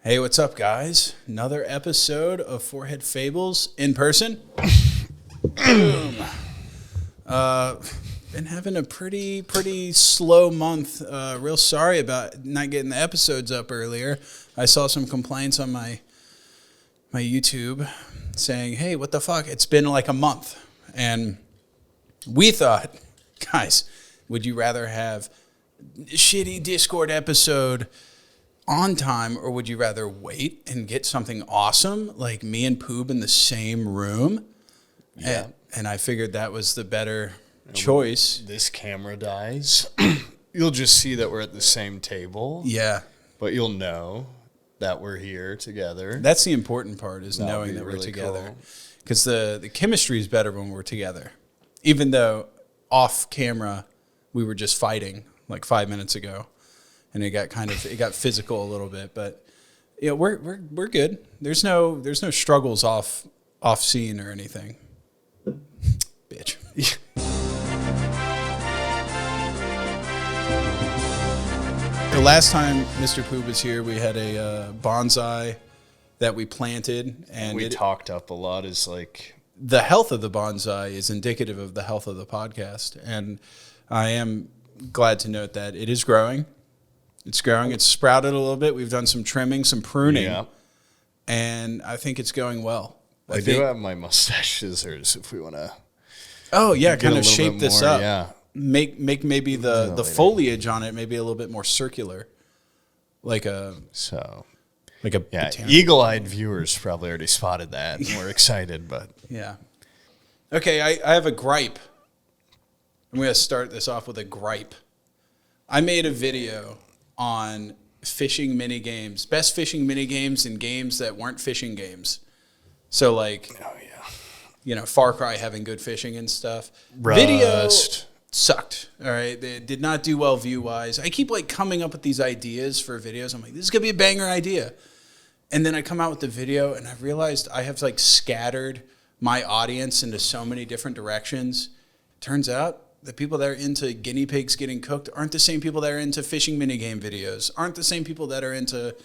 Hey, what's up, guys? Another episode of Forehead Fables in person. Boom. Been having a pretty slow month. Real sorry about not getting the episodes up earlier. I saw some complaints on my YouTube saying, hey, what the fuck? It's been like a month. And we thought, guys, would you rather have a shitty Discord episode on time, or would you rather wait and get something awesome like me and Poob in the same room? Yeah. And I figured that was the better choice. This camera dies. You'll just see that we're at the same table. Yeah. But you'll know that we're here together. That's the important part, is That'll knowing be that we're really together. cool. Because the chemistry is better when we're together. Even though off camera we were just fighting like 5 minutes ago. And it got physical a little bit, but yeah, we're good. There's no struggles off scene or anything. Bitch. The last time Mr. Pooh was here, we had a bonsai that we planted, and we talked up a lot. Is like the health of the bonsai is indicative of the health of the podcast, and I am glad to note that it is growing. It's growing. It's sprouted a little bit. We've done some trimming, some pruning, and I think it's going well. I do have my mustache scissors if we want to. Oh yeah, kind of shape this more, up. Yeah, make maybe the foliage on it maybe a little bit more circular, like a Eagle-eyed viewers probably already spotted that. And we're excited, but yeah. Okay, I have a gripe. I'm going to start this off with a gripe. I made a video on fishing mini games, best fishing mini games and games that weren't fishing games. So like, Far Cry having good fishing and stuff. Rust. Video sucked. All right, they did not do well view wise. I keep like coming up with these ideas for videos. I'm like, this is gonna be a banger idea, and then I come out with the video and I realized I have like scattered my audience into so many different directions. Turns out the people that are into guinea pigs getting cooked aren't the same people that are into fishing minigame videos, aren't the same people that are into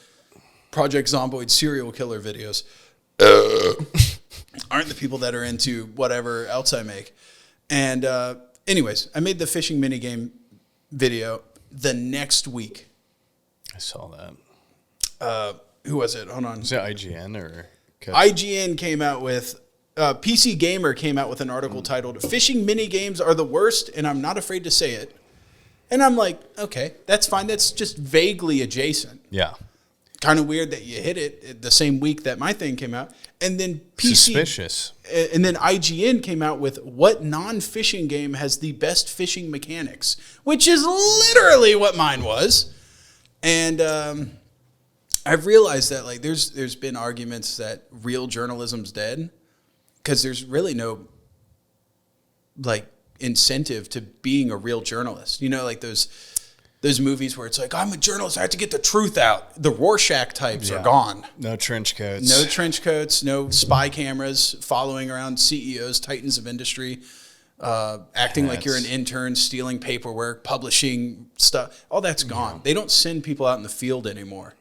Project Zomboid serial killer videos, aren't the people that are into whatever else I make. And anyways, I made the fishing minigame video the next week. I saw that. Who was it? Hold on. Is it IGN or? IGN came out with... PC Gamer came out with an article titled "Fishing Mini Games Are the Worst, and I'm Not Afraid to Say It." And I'm like, okay, that's fine. That's just vaguely adjacent. Yeah. Kind of weird that you hit it the same week that my thing came out. And then Suspicious. And then IGN came out with what non-fishing game has the best fishing mechanics, which is literally what mine was. And I've realized that like there's been arguments that real journalism's dead. Because there's really no, like, incentive to being a real journalist. You know, like those movies where it's like, I'm a journalist, I have to get the truth out. The Rorschach types are gone. No trench coats. No trench coats, no spy cameras following around CEOs, titans of industry, acting like you're an intern, stealing paperwork, publishing stuff. All that's gone. Yeah. They don't send people out in the field anymore.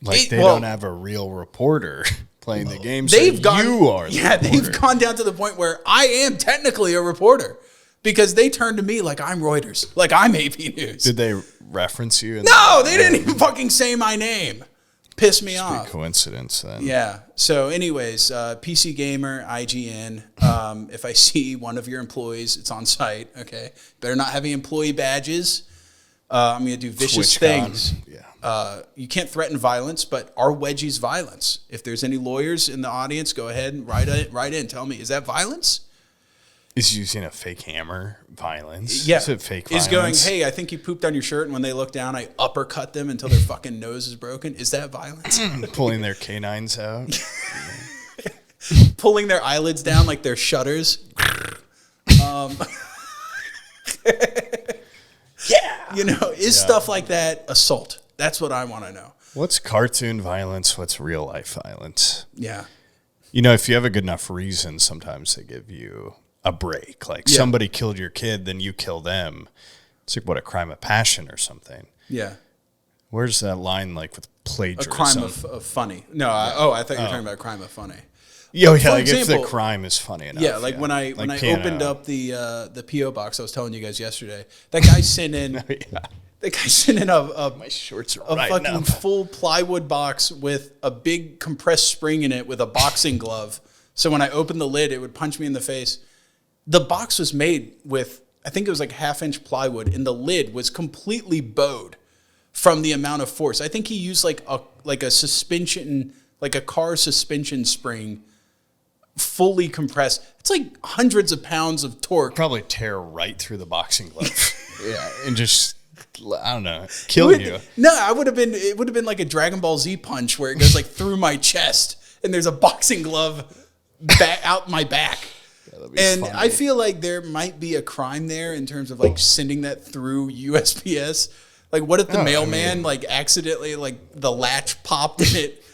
Like they don't have a real reporter playing the game. They've gone down to the point where I am technically a reporter because they turn to me like I'm Reuters, like I'm AP News. Did they reference you? No, they didn't even fucking say my name. Piss me off. Be coincidence then. Yeah. So anyways, PC Gamer, IGN, if I see one of your employees, it's on site, okay? Better not have any employee badges. I'm going to do vicious things. Yeah. You can't threaten violence, but are wedgies violence? If there's any lawyers in the audience, go ahead and write in. Tell me, is that violence? Is using a fake hammer violence? Yeah. Is it fake violence? Is going, hey, I think you pooped on your shirt, and when they look down, I uppercut them until their fucking nose is broken. Is that violence? Pulling their canines out. Pulling their eyelids down like they're shutters. Yeah. You know, is stuff like that assault? That's what I want to know. What's cartoon violence? What's real life violence? Yeah. You know, if you have a good enough reason, sometimes they give you a break. Like somebody killed your kid, then you kill them. It's like, what, a crime of passion or something. Yeah. Where's that line like with plagiarism. A crime of funny. No, I thought you were talking about a crime of funny. Yeah, yeah. For Like example, if the crime is funny enough. Yeah, like when I Like opened up the PO box, I was telling you guys yesterday. That guy sent in. That guy sent in my shorts are a right fucking now. full plywood box with a big compressed spring in it with a boxing glove. So when I opened the lid, it would punch me in the face. The box was made with, I think it was like 1/2-inch plywood, and the lid was completely bowed from the amount of force. I think he used like a suspension, like a car suspension spring, fully compressed. It's like hundreds of pounds of torque. Probably tear right through the boxing glove. Yeah, and just, I don't know, kill you. No, it would have been like a Dragon Ball Z punch where it goes like through my chest and there's a boxing glove out my back. And funny. I feel like there might be a crime there in terms of like sending that through USPS. Like, what if the mailman like accidentally, like the latch popped and it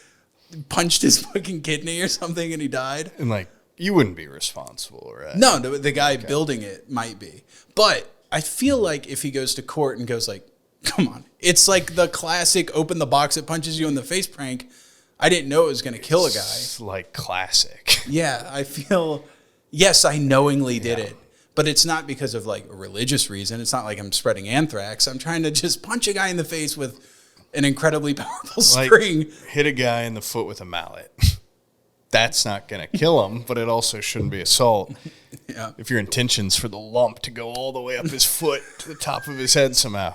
punched his fucking kidney or something and he died? And like, you wouldn't be responsible, right? No, the guy building it might be. But I feel like if he goes to court and goes like, come on, it's like the classic open the box, it punches you in the face prank. I didn't know it was going to kill a guy. It's like classic. Yeah, I feel, yes, I knowingly did it. But it's not because of like a religious reason. It's not like I'm spreading anthrax. I'm trying to just punch a guy in the face with an incredibly powerful spring. Like, hit a guy in the foot with a mallet. That's not going to kill him, but it also shouldn't be assault. Yeah. If your intention's for the lump to go all the way up his foot to the top of his head somehow.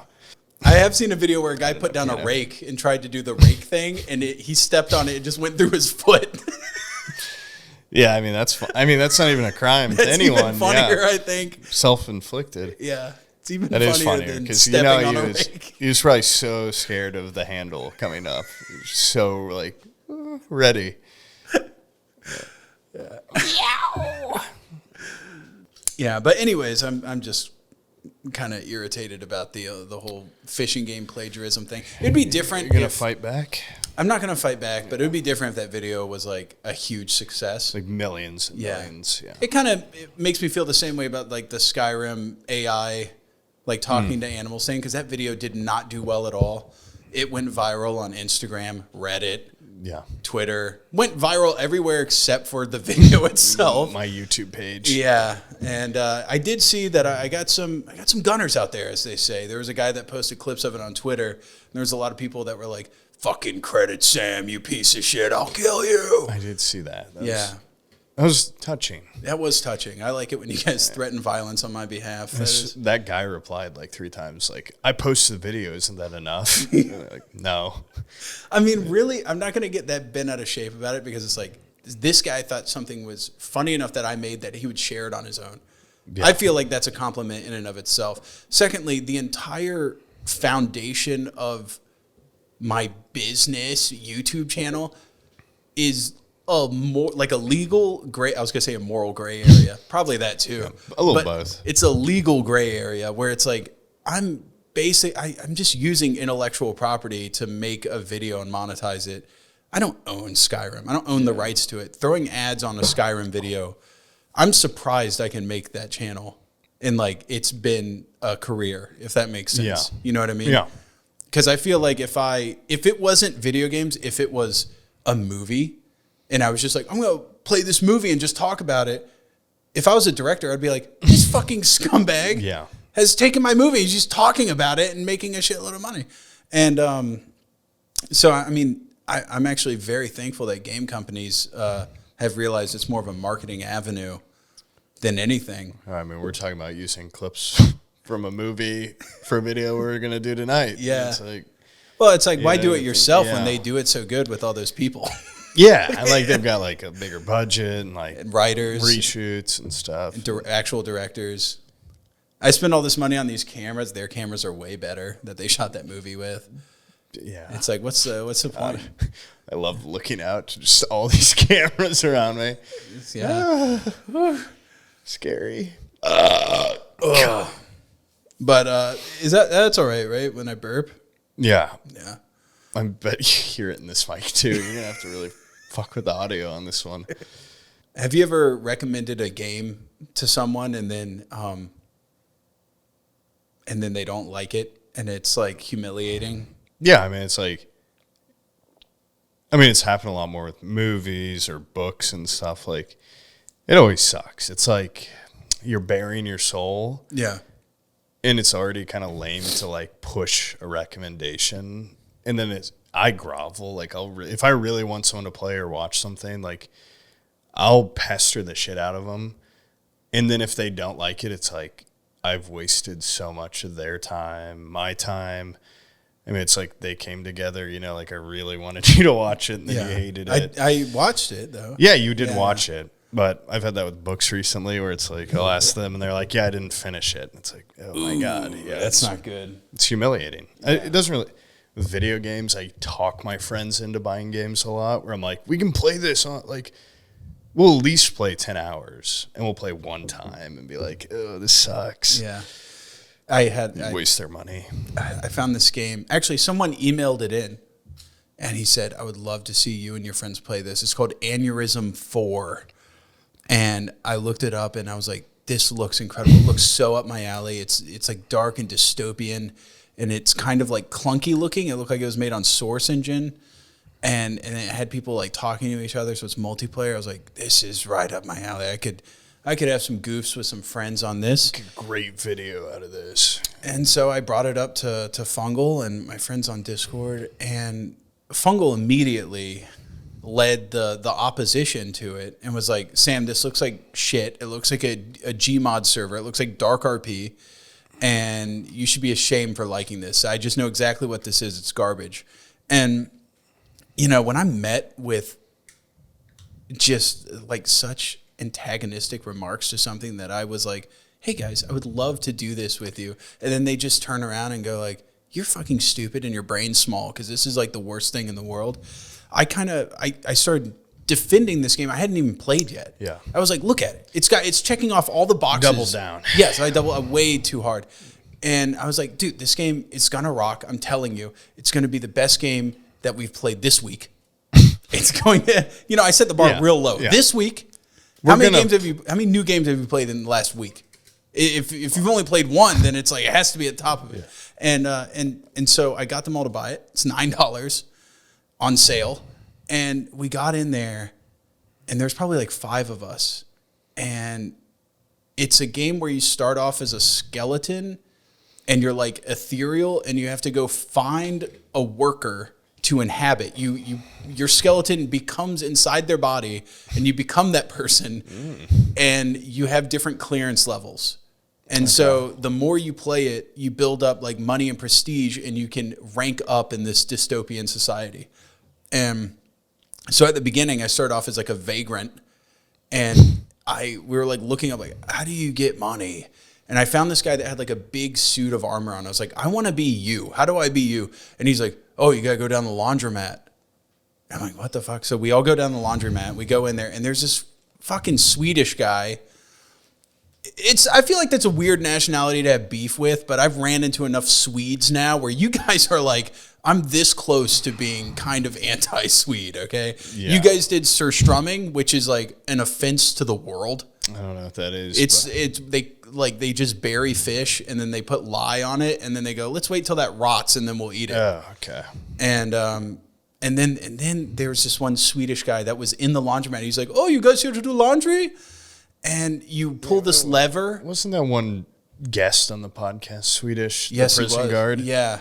I have seen a video where a guy put down a rake and tried to do the rake thing, and he stepped on it and just went through his foot. Yeah, I mean, that's not even a crime to That's anyone. even funnier, yeah. I think. Self-inflicted. Yeah, it's even That funnier is funnier than because stepping on a rake. he was probably so scared of the handle coming up. He was so like ready. Yeah. Yeah, but anyways, I'm just kind of irritated about the whole fishing game plagiarism thing. It'd be different. You're gonna fight back? I'm not gonna fight back, but it would be different if that video was like a huge success, like millions and millions. Yeah, it kind of makes me feel the same way about like the Skyrim AI, like talking to animals thing, because that video did not do well at all. It went viral on Instagram, Reddit. Yeah, Twitter, went viral everywhere except for the video itself. My YouTube page. Yeah, and I did see that I got some gunners out there, as they say. There was a guy that posted clips of it on Twitter, and there was a lot of people that were like, "Fucking credit Sam, you piece of shit! I'll kill you." I did see that. That was touching. That was touching. I like it when you guys threaten violence on my behalf. That guy replied like 3 times, like, "I posted the video. Isn't that enough?" Like, no. I mean, really, I'm not going to get that bent out of shape about it because it's like, this guy thought something was funny enough that I made that he would share it on his own. Yeah. I feel like that's a compliment in and of itself. Secondly, the entire foundation of my business YouTube channel is a legal gray. I was gonna say a moral gray area, probably that too. Yeah, a little both. It's a legal gray area where it's like I'm just using intellectual property to make a video and monetize it. I don't own Skyrim. I don't own the rights to it. Throwing ads on a Skyrim video, I'm surprised I can make that channel, and like it's been a career, if that makes sense. Yeah. You know what I mean? Yeah. Because I feel like if it wasn't video games, if it was a movie, and I was just like, I'm going to play this movie and just talk about it. If I was a director, I'd be like, this fucking scumbag has taken my movie. He's just talking about it and making a shitload of money. And so, I mean, I'm actually very thankful that game companies have realized it's more of a marketing avenue than anything. I mean, we're talking about using clips from a movie for a video we're going to do tonight. Yeah. It's like, why do it yourself when they do it so good with all those people? Yeah, and like they've got like a bigger budget and like writers, reshoots and stuff, actual directors. I spend all this money on these cameras. Their cameras are way better that they shot that movie with. Yeah, it's like what's the point? I love looking out to just all these cameras around me. Yeah, scary. But that's all right when I burp? Yeah. Yeah. I bet you hear it in this mic too. You're gonna have to really fuck with the audio on this one. Have you ever recommended a game to someone and then they don't like it and it's like humiliating? Yeah, I mean it's like I mean, it's happened a lot more with movies or books and stuff. Like, it always sucks. It's like you're burying your soul. Yeah. And it's already kind of lame to like push a recommendation. And then I grovel. Like, if I really want someone to play or watch something, like, I'll pester the shit out of them. And then if they don't like it, it's like I've wasted so much of their time, my time. I mean, it's like they came together, you know, like I really wanted you to watch it and then you hated it. I watched it, though. Yeah, you did watch it. But I've had that with books recently where it's like I'll ask them and they're like, yeah, I didn't finish it. It's like, oh, my God. Yeah, that's not good. It's humiliating. Yeah. It doesn't really. With video games, I talk my friends into buying games a lot where I'm like, we can play this on, like, we'll at least play 10 hours and we'll play one time and be like, oh, this sucks. Yeah. Waste their money. I found this game. Actually, someone emailed it in and he said, I would love to see you and your friends play this. It's called Aneurysm 4. And I looked it up and I was like, this looks incredible. It looks so up my alley. It's like dark and dystopian and it's kind of like clunky looking. It looked like it was made on Source Engine. And it had people like talking to each other, so it's multiplayer. I was like, this is right up my alley. I could have some goofs with some friends on this. Great video out of this. And so I brought it up to Fungal and my friends on Discord, and Fungal immediately led the opposition to it and was like, Sam, this looks like shit. It looks like a Gmod server. It looks like Dark RP, and you should be ashamed for liking this. I just know exactly what this is. It's garbage. And, you know, when I'm met with just like such antagonistic remarks to something that I was like, hey guys, I would love to do this with you. And then they just turn around and go like, you're fucking stupid and your brain's small because this is like the worst thing in the world. I started defending this game. I hadn't even played yet. Yeah. I was like, look at it. It's checking off all the boxes. Double down. Yes, I way too hard. And I was like, dude, this game is going to rock. I'm telling you, it's going to be the best game that we've played this week. It's going to, you know, I set the bar real low. Yeah. This week, how many new games have you played in the last week? If you've only played one, then it's like it has to be at the top of it. Yeah. And so I got them all to buy it. It's $9 on sale. And we got in there, and there's probably like 5 of us. And it's a game where you start off as a skeleton, and you're like ethereal, and you have to go find a worker to inhabit. Your skeleton becomes inside their body, and you become that person, and you have different clearance levels. And so the more you play it, you build up like money and prestige, and you can rank up in this dystopian society. And so at the beginning, I started off as like a vagrant, and we were like looking up like, how do you get money? And I found this guy that had like a big suit of armor on. I was like, I want to be you. How do I be you? And he's like, oh, you got to go down the laundromat. I'm like, what the fuck? So we all go down the laundromat. We go in there, and there's this fucking Swedish guy. I feel like that's a weird nationality to have beef with, but I've ran into enough Swedes now where you guys are like, I'm this close to being kind of anti-Swede, okay? Yeah. You guys did surströmming, which is like an offense to the world. I don't know what that is. They just bury fish and then they put lye on it and then they go, let's wait till that rots and then we'll eat it. Oh, okay. And then there's this one Swedish guy that was in the laundromat. He's like, oh, you guys here to do laundry? And you pull this lever. Wasn't that one guest on the podcast, Swedish? Yes, the prison guard? Yeah.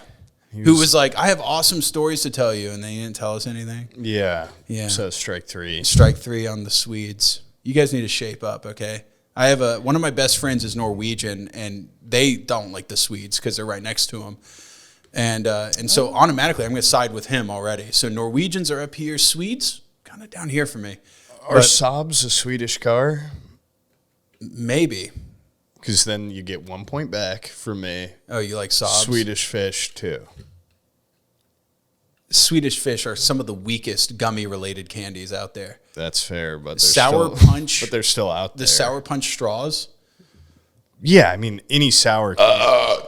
Who was like, I have awesome stories to tell you, and they didn't tell us anything. Yeah. Yeah. So strike 3. Strike 3 on the Swedes. You guys need to shape up, okay? I have one of my best friends is Norwegian, and they don't like the Swedes because they're right next to them. And so automatically I'm going to side with him already. So Norwegians are up here. Swedes, kind of down here for me. Are Saabs a Swedish car? Maybe. Because then you get 1 point back for me. Oh, you like Saabs? Swedish Fish, too. Swedish Fish are some of the weakest gummy-related candies out there. That's fair, but Punch. But they're still out there. The Sour Punch straws. Yeah, I mean, any sour candy.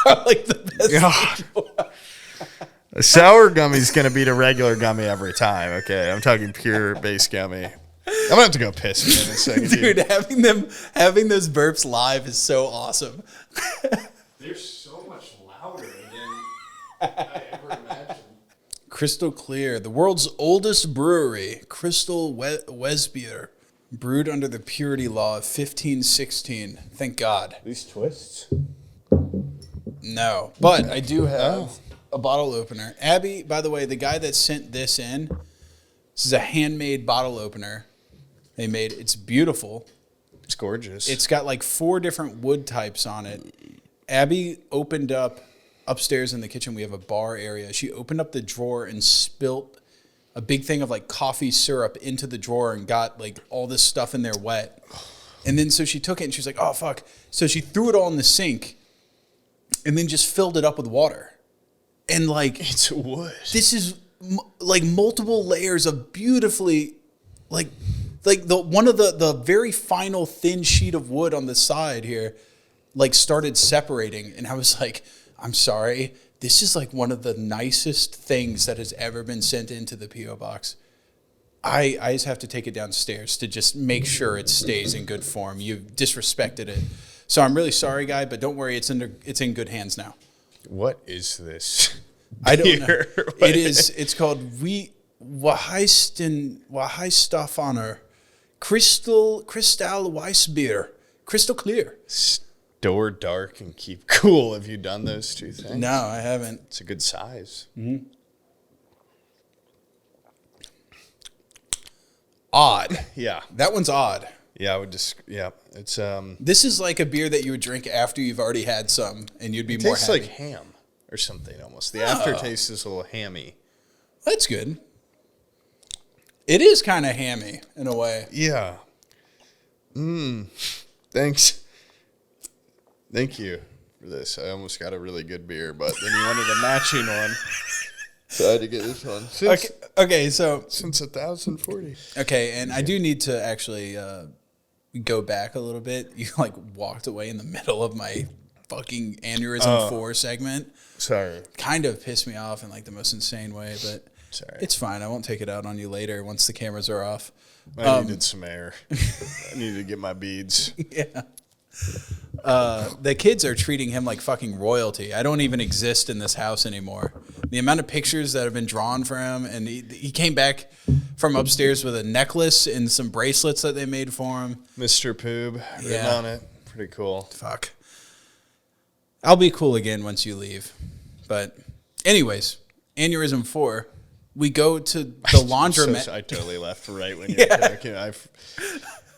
Like the best. A sour gummy is going to beat a regular gummy every time, okay? I'm talking pure base gummy. I'm going to have to go piss again in a second. Dude, having those burps live is so awesome. They're so much louder than I ever imagined. Crystal Clear, the world's oldest brewery, Crystal Wesbier, brewed under the purity law of 1516. Thank God. These twists? No, but I do have a bottle opener. Abby, by the way, the guy that sent this in, this is a handmade bottle opener. They made it's beautiful. It's gorgeous. It's got like 4 different wood types on it. Abby opened up upstairs in the kitchen. We have a bar area. She opened up the drawer and spilt a big thing of like coffee syrup into the drawer and got like all this stuff in there wet. And then so she took it and she was like, oh, fuck. So she threw it all in the sink and then just filled it up with water. And like, it's wood. This is like multiple layers of beautifully, like the one of the very final thin sheet of wood on the side here, like started separating. And I was like, I'm sorry. This is like one of the nicest things that has ever been sent into the P.O. box. I just have to take it downstairs to just make sure it stays in good form. You've disrespected it. So I'm really sorry, guy, but don't worry. It's in good hands now. What is this? I don't know. It's called Waheistafaner Crystal Weissbier. Crystal Clear. Store dark and keep cool. Have you done those 2 things? No, I haven't. It's a good size. Mm-hmm. Odd. Yeah. That one's odd. Yeah, I would just it's This is like a beer that you would drink after you've already had some and you'd be more tastes happy. like ham or something almost. The aftertaste is a little hammy. That's good. It is kind of hammy in a way. Yeah. Thanks. Thank you for this. I almost got a really good beer, but then you wanted a matching one. So I had to get this one. Okay, so Since 1040. Okay, and I do need to actually go back a little bit. You like walked away in the middle of my fucking Aneurysm 4 segment. Sorry. Kind of pissed me off in like the most insane way, but Sorry. it's fine. I won't take it out on you later once the cameras are off. I needed some air. I needed to get my beads. Yeah. The kids are treating him like fucking royalty. I don't even exist in this house anymore. The amount of pictures that have been drawn for him, and he came back from upstairs with a necklace and some bracelets that they made for him. Mr. Poob written on it. Pretty cool. Fuck. I'll be cool again once you leave. But anyways, Aneurysm 4, we go to the laundromat. I totally left right when you were talking.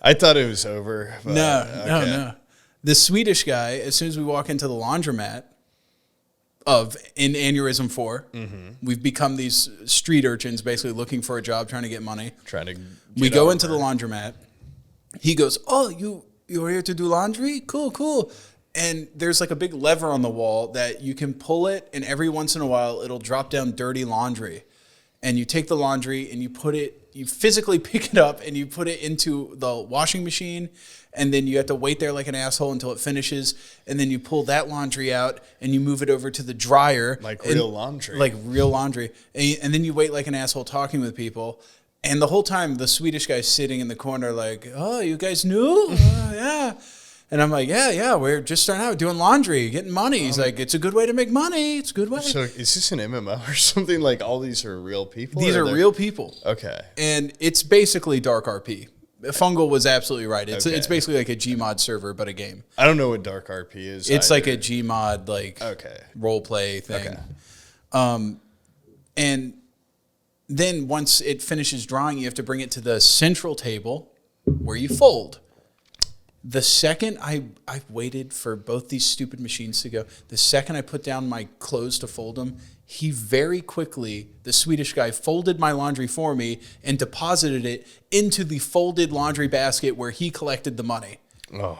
I thought it was over. But, No. The Swedish guy, as soon as we walk into the laundromat in Aneurysm 4, we've become these street urchins basically looking for a job, trying to get money. We go into the laundromat. He goes, oh, you're here to do laundry? Cool. And there's like a big lever on the wall that you can pull it, and every once in a while it'll drop down dirty laundry. And you take the laundry and you physically pick it up and you put it into the washing machine, and then you have to wait there like an asshole until it finishes, and then you pull that laundry out and you move it over to the dryer. Like real laundry. And then you wait like an asshole talking with people. And the whole time the Swedish guy's sitting in the corner like, oh, you guys knew? Yeah. And I'm like, yeah, we're just starting out doing laundry, getting money. He's like, it's a good way to make money. It's a good way. So is this an MMO or something? Like all these are real people? These are real people. Okay. And it's basically Dark RP. Fungal was absolutely right. It's basically like a Gmod server, but a game. I don't know what Dark RP is. It's like a Gmod role play thing. Okay. And then once it finishes drawing, you have to bring it to the central table where you fold. The second I waited for both these stupid machines to go, the second I put down my clothes to fold them, he very quickly, the Swedish guy, folded my laundry for me and deposited it into the folded laundry basket where he collected the money. Oh.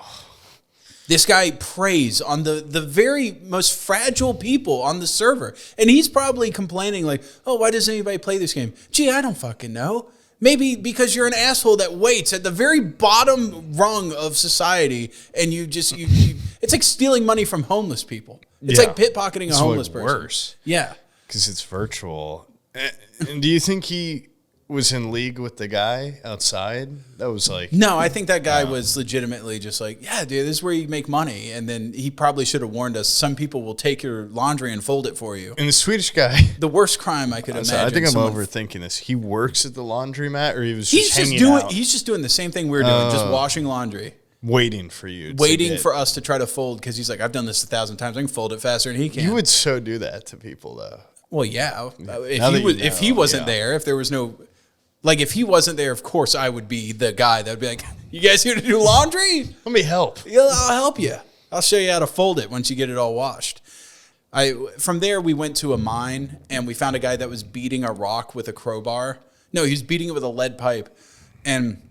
This guy preys on the very most fragile people on the server. And he's probably complaining like, oh, why doesn't anybody play this game? Gee, I don't fucking know. Maybe because you're an asshole that waits at the very bottom rung of society, and you it's like stealing money from homeless people. It's like pickpocketing a homeless person. Worse. Yeah. Because it's virtual. And do you think he was in league with the guy outside? That was like... No, I think that guy was legitimately just like, yeah, dude, this is where you make money. And then he probably should have warned us. Some people will take your laundry and fold it for you. And the Swedish guy... The worst crime I could imagine. I think I'm overthinking this. He works at the laundromat, or he was just hanging out? He's just doing the same thing we're doing, just washing laundry. Waiting for you. Waiting for us to try to fold, because he's like, I've done this 1,000 times. I can fold it faster than he can. You would so do that to people, though. Well, yeah. If he wasn't there, if there was no... Like, if he wasn't there, of course, I would be the guy that would be like, you guys here to do laundry? Let me help. Yeah, I'll help you. I'll show you how to fold it once you get it all washed. From there, we went to a mine, and we found a guy that was beating a rock with a crowbar. No, he was beating it with a lead pipe. And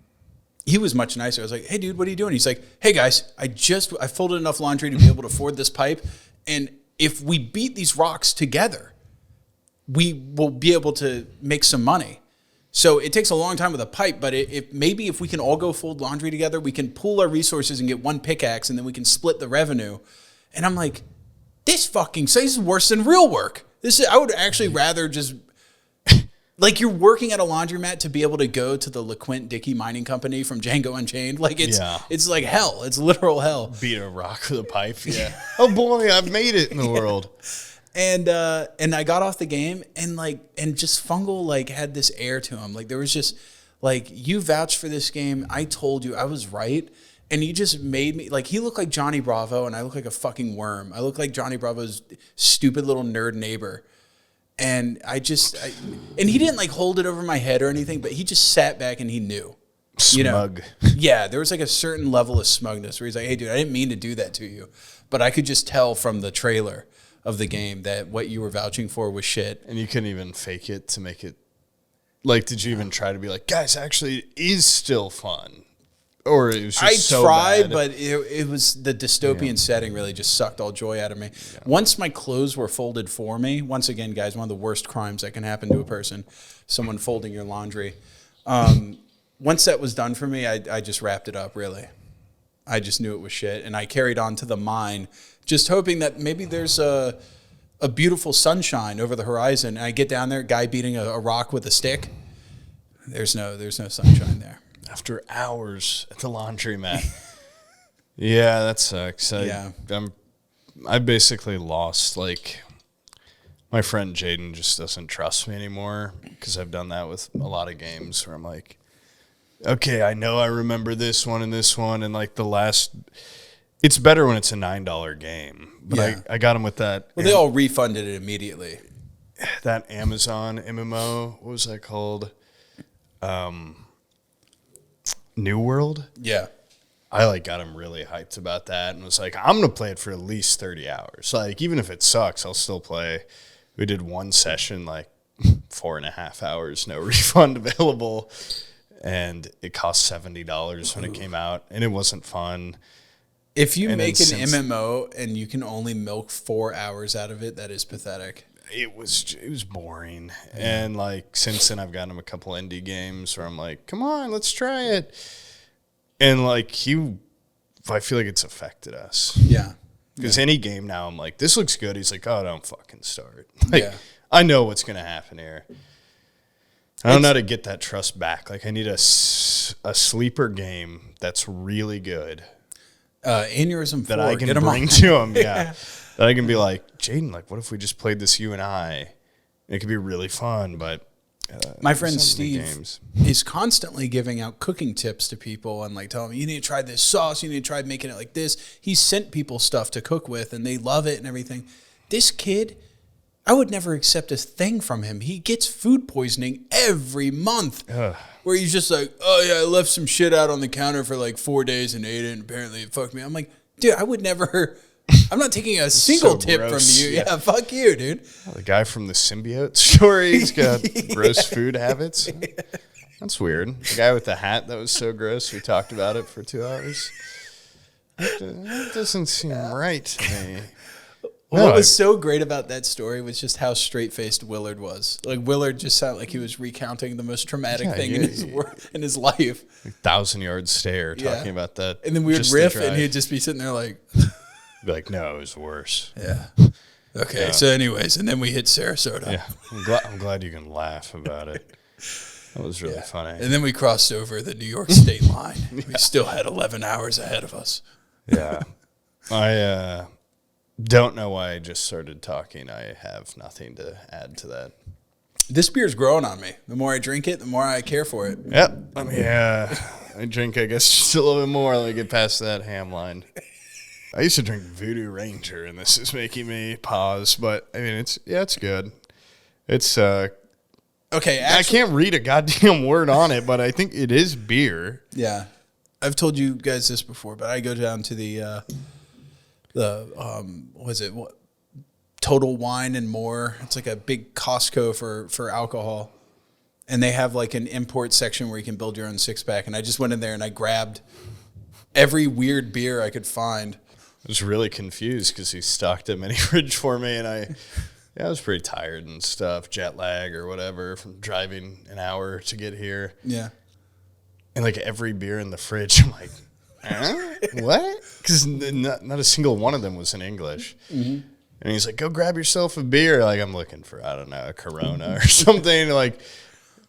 he was much nicer. I was like, hey, dude, what are you doing? He's like, hey, guys, I folded enough laundry to be able to ford this pipe. And if we beat these rocks together, we will be able to make some money. So it takes a long time with a pipe, but maybe if we can all go fold laundry together, we can pool our resources and get one pickaxe, and then we can split the revenue. And I'm like, this fucking is worse than real work. I would actually rather just, like, you're working at a laundromat to be able to go to the LeQuint Dickey Mining Company from Django Unchained. Like, it's like hell. It's literal hell. Beat a rock with a pipe. Yeah. Oh boy, I've made it in the world. And I got off the game, and just Fungal, like, had this air to him. Like, there was just, like, you vouched for this game. I told you I was right. And he just made me, like, he looked like Johnny Bravo, and I look like a fucking worm. I look like Johnny Bravo's stupid little nerd neighbor. And and he didn't, like, hold it over my head or anything, but he just sat back and he knew. Smug. Yeah, there was, like, a certain level of smugness where he's like, hey, dude, I didn't mean to do that to you. But I could just tell from the trailer of the game that what you were vouching for was shit. And you couldn't even fake it to make it... Like, did you even try to be like, guys, actually, it is still fun? Or it was just I tried, but it was the dystopian setting really just sucked all joy out of me. Yeah. Once my clothes were folded for me, once again, guys, one of the worst crimes that can happen to a person, someone folding your laundry. Once that was done for me, I just wrapped it up, really. I just knew it was shit, and I carried on to the mine, just hoping that maybe there's a beautiful sunshine over the horizon. And I get down there, guy beating a rock with a stick. There's no sunshine there. After hours at the laundromat. Yeah, that sucks. I basically lost, like, my friend Jaden just doesn't trust me anymore, because I've done that with a lot of games where I'm like, okay, I know I remember this one, and like the last... It's better when it's a $9 game, but I got him with that. Well, they all refunded it immediately. That Amazon MMO, what was that called? New World? Yeah. I got him really hyped about that and was like, I'm going to play it for at least 30 hours. Like, even if it sucks, I'll still play. We did one session, like 4.5 hours, no refund available. And it cost $70 when it came out, and it wasn't fun. If you make an MMO and you can only milk 4 hours out of it, that is pathetic. It was boring. Yeah. And like since then I've gotten him a couple indie games where I'm like, come on, let's try it. And like I feel like it's affected us. Yeah. Because any game now I'm like, this looks good. He's like, oh, don't fucking start. Like, I know what's gonna happen here. I don't know how to get that trust back. Like, I need a sleeper game that's really good. Aneurysm 4. That I can bring to him, yeah. That I can be like, Jaden, like, what if we just played this you and I? It could be really fun, but... My friend Steve is constantly giving out cooking tips to people and like telling them, you need to try this sauce, you need to try making it like this. He sent people stuff to cook with, and they love it and everything. This kid... I would never accept a thing from him. He gets food poisoning every month. Ugh. Where he's just like, oh, yeah, I left some shit out on the counter for like 4 days and ate it, and apparently it fucked me. I'm like, dude, I would never... I'm not taking a single tip gross. From you. Yeah, fuck you, dude. The guy from the symbiote story, he's got gross food habits. That's weird. The guy with the hat that was so gross, we talked about it for 2 hours. That doesn't seem right to me. What was so great about that story was just how straight-faced Willard was. Like, Willard just sounded like he was recounting the most traumatic thing in his life. 1,000-yard stare talking about that. And then we would riff, and he'd just be sitting there like... Be like, no, it was worse. Yeah. Okay, so anyways, and then we hit Sarasota. Yeah, I'm glad you can laugh about it. That was really funny. And then we crossed over the New York State line. We still had 11 hours ahead of us. Yeah. I don't know why I just started talking. I have nothing to add to that. This beer's growing on me. The more I drink it, the more I care for it. Yep. I drink, I guess, just a little bit more till I get past that ham line. I used to drink Voodoo Ranger, and this is making me pause. But, I mean, it's good. It's, okay, actually, I can't read a goddamn word on it, but I think it is beer. Yeah. I've told you guys this before, but I go down to the Total Wine and More. It's like a big Costco for alcohol. And they have like an import section where you can build your own six-pack. And I just went in there and I grabbed every weird beer I could find. I was really confused because he stocked a mini fridge for me, and I was pretty tired and stuff, jet lag or whatever from driving an hour to get here. Yeah. And like every beer in the fridge, I'm like, what? Because not a single one of them was in English. Mm-hmm. And he's like, go grab yourself a beer. Like, I'm looking for, I don't know, a Corona or something. Like,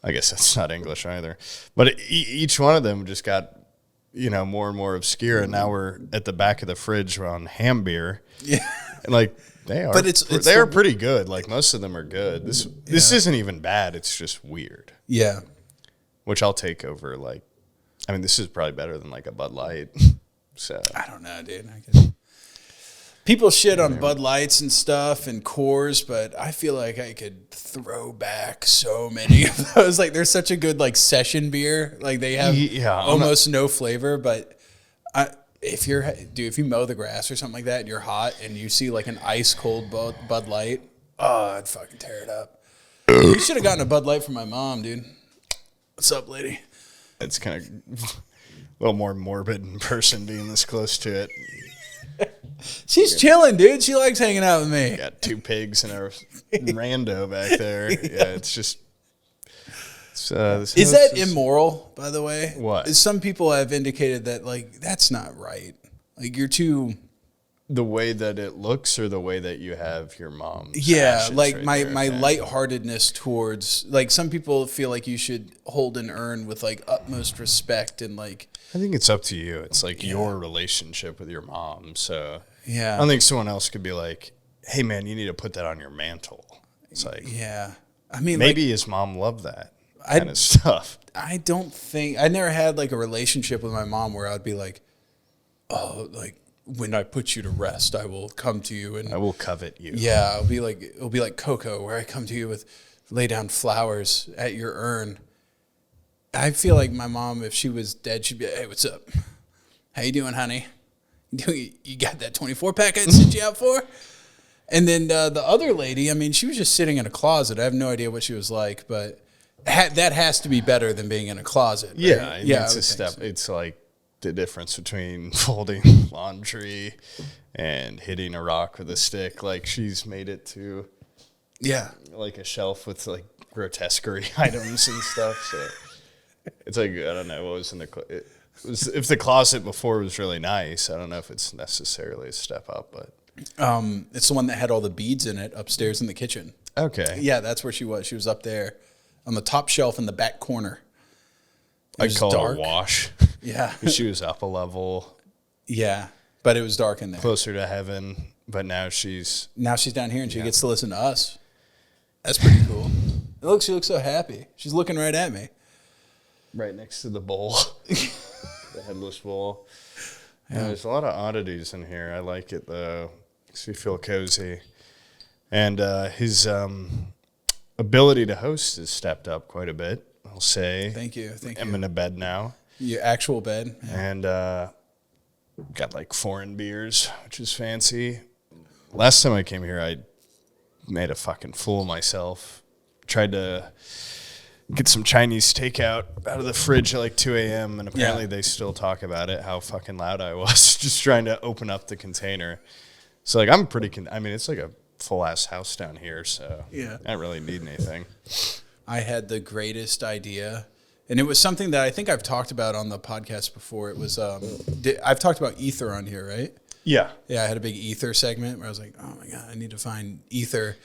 I guess that's not English either. But each one of them just got, more and more obscure. And now we're at the back of the fridge on ham beer. Yeah. And like, they are pretty good. Like, most of them are good. This isn't even bad. It's just weird. Yeah. Which I'll take over, like, I mean, this is probably better than like a Bud Light. So I don't know, dude. People shit on Bud Lights and stuff and Coors, but I feel like I could throw back so many of those. Like, they're such a good like session beer. Like, they have almost no flavor. But if you mow the grass or something like that and you're hot and you see like an ice cold Bud Light, I'd fucking tear it up. You should have gotten a Bud Light from my mom, dude. What's up, lady? It's kind of a little more morbid in person being this close to it. She's chilling, dude. She likes hanging out with me. Got two pigs and a rando back there. Yeah, it's just. Is that immoral, by the way? What? Some people have indicated that, like, that's not right. Like, you're too. The way that it looks, or the way that you have your mom's. Yeah, like right my lightheartedness towards, like, some people feel like you should hold an urn with like utmost respect and like. I think it's up to you. It's like your relationship with your mom. So yeah, I don't think someone else could be like, "Hey, man, you need to put that on your mantle." It's like, I mean, maybe his mom loved that kind of stuff. I never had like a relationship with my mom where I'd be like, oh, like, when I put you to rest, I will come to you and I will covet you. Yeah, it'll be like Coco, where I come to you with lay down flowers at your urn. I feel like my mom, if she was dead, she'd be like, hey, what's up? How you doing, honey? You got that 24-pack I sent you out for? And then the other lady, I mean, she was just sitting in a closet. I have no idea what she was like, but that has to be better than being in a closet. Right? Yeah, it's a step. So. It's like the difference between folding laundry and hitting a rock with a stick. Like, she's made it to like a shelf with like grotesquerie items and stuff. So it's like, I don't know what was in the if the closet before was really nice. I don't know if it's necessarily a step up, but it's the one that had all the beads in it upstairs in the kitchen. Okay. Yeah, that's where she was. She was up there on the top shelf in the back corner. I'd call it a wash. Yeah. She was up a level. Yeah, but it was dark in there. Closer to heaven, but now she's down here and she gets to listen to us. That's pretty cool. She looks so happy. She's looking right at me. Right next to the bowl. The headless bowl. Yeah, there's a lot of oddities in here. I like it, though. Makes me feel cozy. And his ability to host has stepped up quite a bit, I'll say. Thank you. I'm in a bed now. Your actual bed? Yeah. And got, like, foreign beers, which is fancy. Last time I came here, I made a fucking fool of myself. Tried to get some Chinese takeout out of the fridge at like 2 a.m. and apparently they still talk about it, how fucking loud I was just trying to open up the container. So like I'm pretty, I mean, it's like a full ass house down here, so I don't really need anything. I had the greatest idea, and it was something that I think I've talked about on the podcast before. It was, I've talked about ether on here, right? Yeah. Yeah, I had a big ether segment where I was like, oh my God, I need to find ether.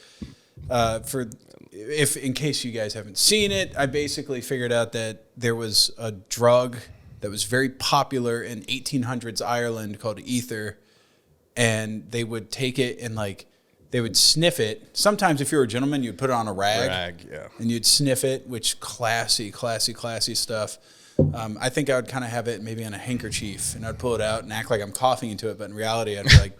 For if in case you guys haven't seen it, I basically figured out that there was a drug that was very popular in 1800s Ireland called ether, and they would take it and like they would sniff it. Sometimes if you were a gentleman, you'd put it on a rag, and you'd sniff it, which classy stuff. I think I would kind of have it maybe on a handkerchief, and I'd pull it out and act like I'm coughing into it, but in reality, I'd be like,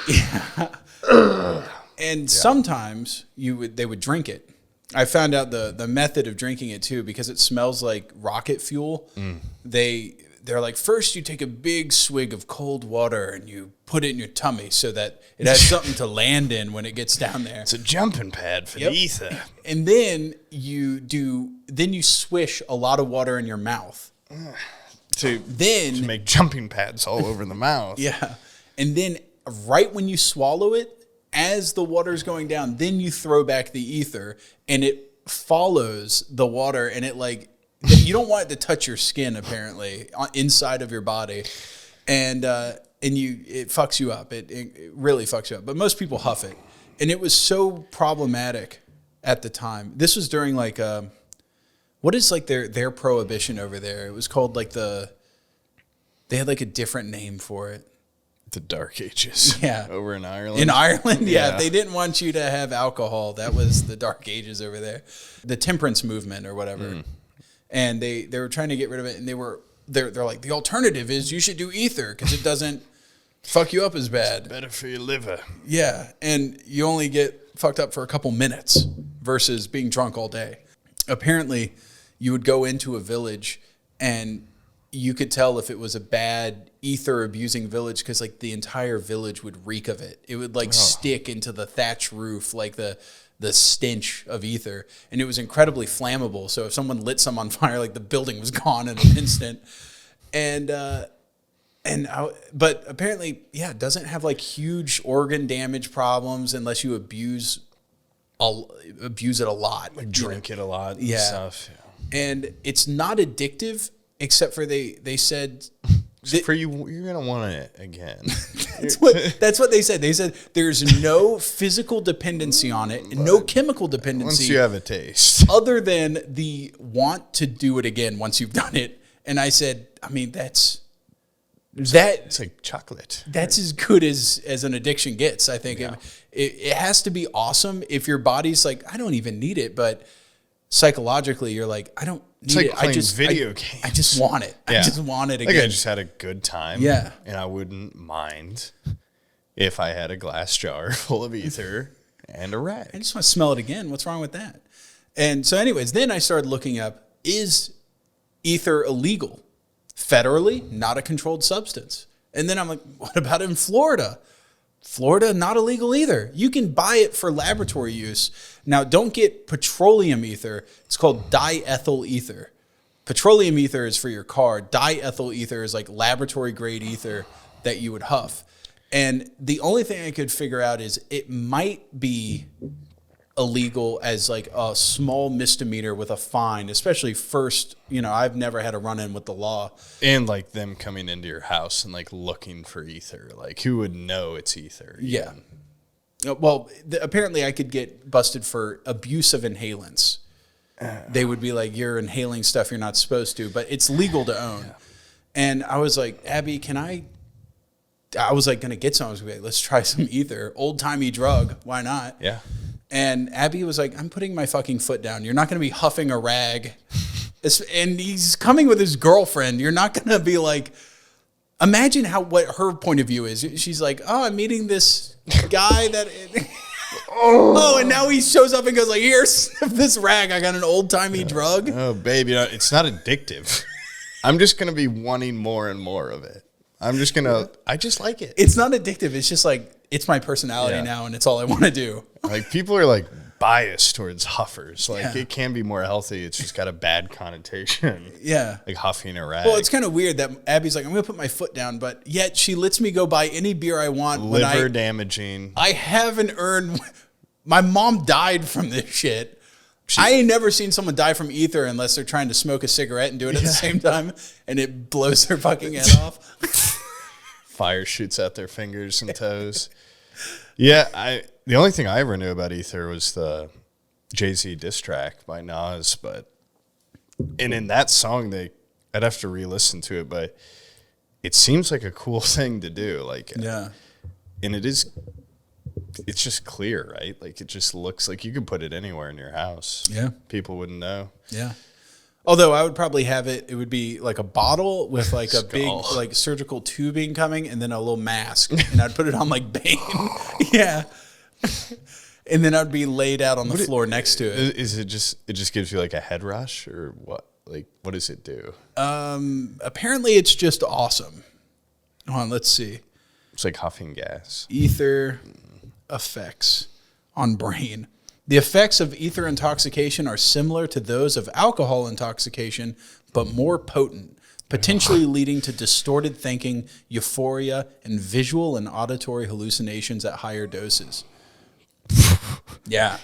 yeah. And sometimes they would drink it. I found out the method of drinking it too, because it smells like rocket fuel. They're like, first you take a big swig of cold water and you put it in your tummy so that it has something to land in when it gets down there. It's a jumping pad for the ether. And then you swish a lot of water in your mouth. To make jumping pads all over the mouth. Yeah. And then right when you swallow it, as the water's going down, then you throw back the ether and it follows the water, and it like, you don't want it to touch your skin apparently inside of your body. And it fucks you up. It really fucks you up. But most people huff it. And it was so problematic at the time. This was during like, what is like their prohibition over there? It was called like they had like a different name for it. The Dark Ages. Yeah. Over in Ireland. In Ireland, yeah. They didn't want you to have alcohol. That was the Dark Ages over there. The temperance movement or whatever. And they were trying to get rid of it, and they're like, the alternative is you should do ether because it doesn't fuck you up as bad. It's better for your liver. Yeah. And you only get fucked up for a couple minutes versus being drunk all day. Apparently, you would go into a village and you could tell if it was a bad ether abusing village because like the entire village would reek of it. It would like stick into the thatch roof, like the stench of ether, and it was incredibly flammable. So if someone lit some on fire, like the building was gone in an instant. But apparently, it doesn't have like huge organ damage problems unless you abuse it a lot, like drink it a lot, and stuff. Yeah. And it's not addictive. Except for they said for you, you're gonna want it again. That's what they said. They said there's no physical dependency on it, and no chemical dependency. Once you have a taste, other than the want to do it again once you've done it. And I said, I mean, it's like chocolate. That's as good as an addiction gets. I think it has to be awesome if your body's like, I don't even need it, but psychologically you're like, I don't need like it. Playing video games. I just want it. I just want it again. Like I just had a good time. Yeah. And I wouldn't mind if I had a glass jar full of ether and a rag. I just want to smell it again. What's wrong with that? And so anyways, then I started looking up, is ether illegal? Federally, not a controlled substance. And then I'm like, what about in Florida? Florida, not illegal either. You can buy it for laboratory use. Now, don't get petroleum ether. It's called diethyl ether. Petroleum ether is for your car. Diethyl ether is like laboratory grade ether that you would huff. And the only thing I could figure out is it might be illegal as like a small misdemeanor with a fine, especially first, I've never had a run-in with the law. And like them coming into your house and like looking for ether. Like who would know it's ether? Yeah. Well, apparently I could get busted for abuse of inhalants. They would be like, you're inhaling stuff you're not supposed to, but it's legal to own. Yeah. And I was like, Abby, I was like going to get some. I was like, let's try some ether. Old-timey drug. Why not? Yeah. And Abby was like, I'm putting my fucking foot down. You're not going to be huffing a rag. And he's coming with his girlfriend. You're not going to be like, imagine what her point of view is. She's like, oh, I'm meeting this guy that... and now he shows up and goes like, here, sniff this rag. I got an old-timey drug. Oh, baby, it's not addictive. I'm just going to be wanting more and more of it. I just like it. It's not addictive. It's just like, it's my personality now, and it's all I want to do. Like, people are like biased towards huffers. Like, it can be more healthy. It's just got a bad connotation. Yeah. Like huffing a rag. Well, it's kind of weird that Abby's like, I'm going to put my foot down, but yet she lets me go buy any beer I want. Liver damaging. I haven't earned... My mom died from this shit. I ain't never seen someone die from ether unless they're trying to smoke a cigarette and do it at the same time, and it blows their fucking head off. Fire shoots out their fingers and toes. Yeah, the only thing I ever knew about ether was the Jay-Z diss track by Nas, and in that song, I'd have to re-listen to it, but it seems like a cool thing to do. Like, Yeah. And it's just clear, right? Like, it just looks like you could put it anywhere in your house. Yeah. People wouldn't know. Yeah. Although I would probably have it would be like a bottle with like a big Skull. like surgical tubing coming and then a little mask. And I'd put it on like Bane. Yeah. And then I'd be laid out on the floor next to it. Is it just gives you like a head rush or what? Like, what does it do? Apparently it's just awesome. Hold on, let's see. It's like huffing gas. Ether effects on brain. The effects of ether intoxication are similar to those of alcohol intoxication, but more potent, potentially leading to distorted thinking, euphoria, and visual and auditory hallucinations at higher doses. Yeah.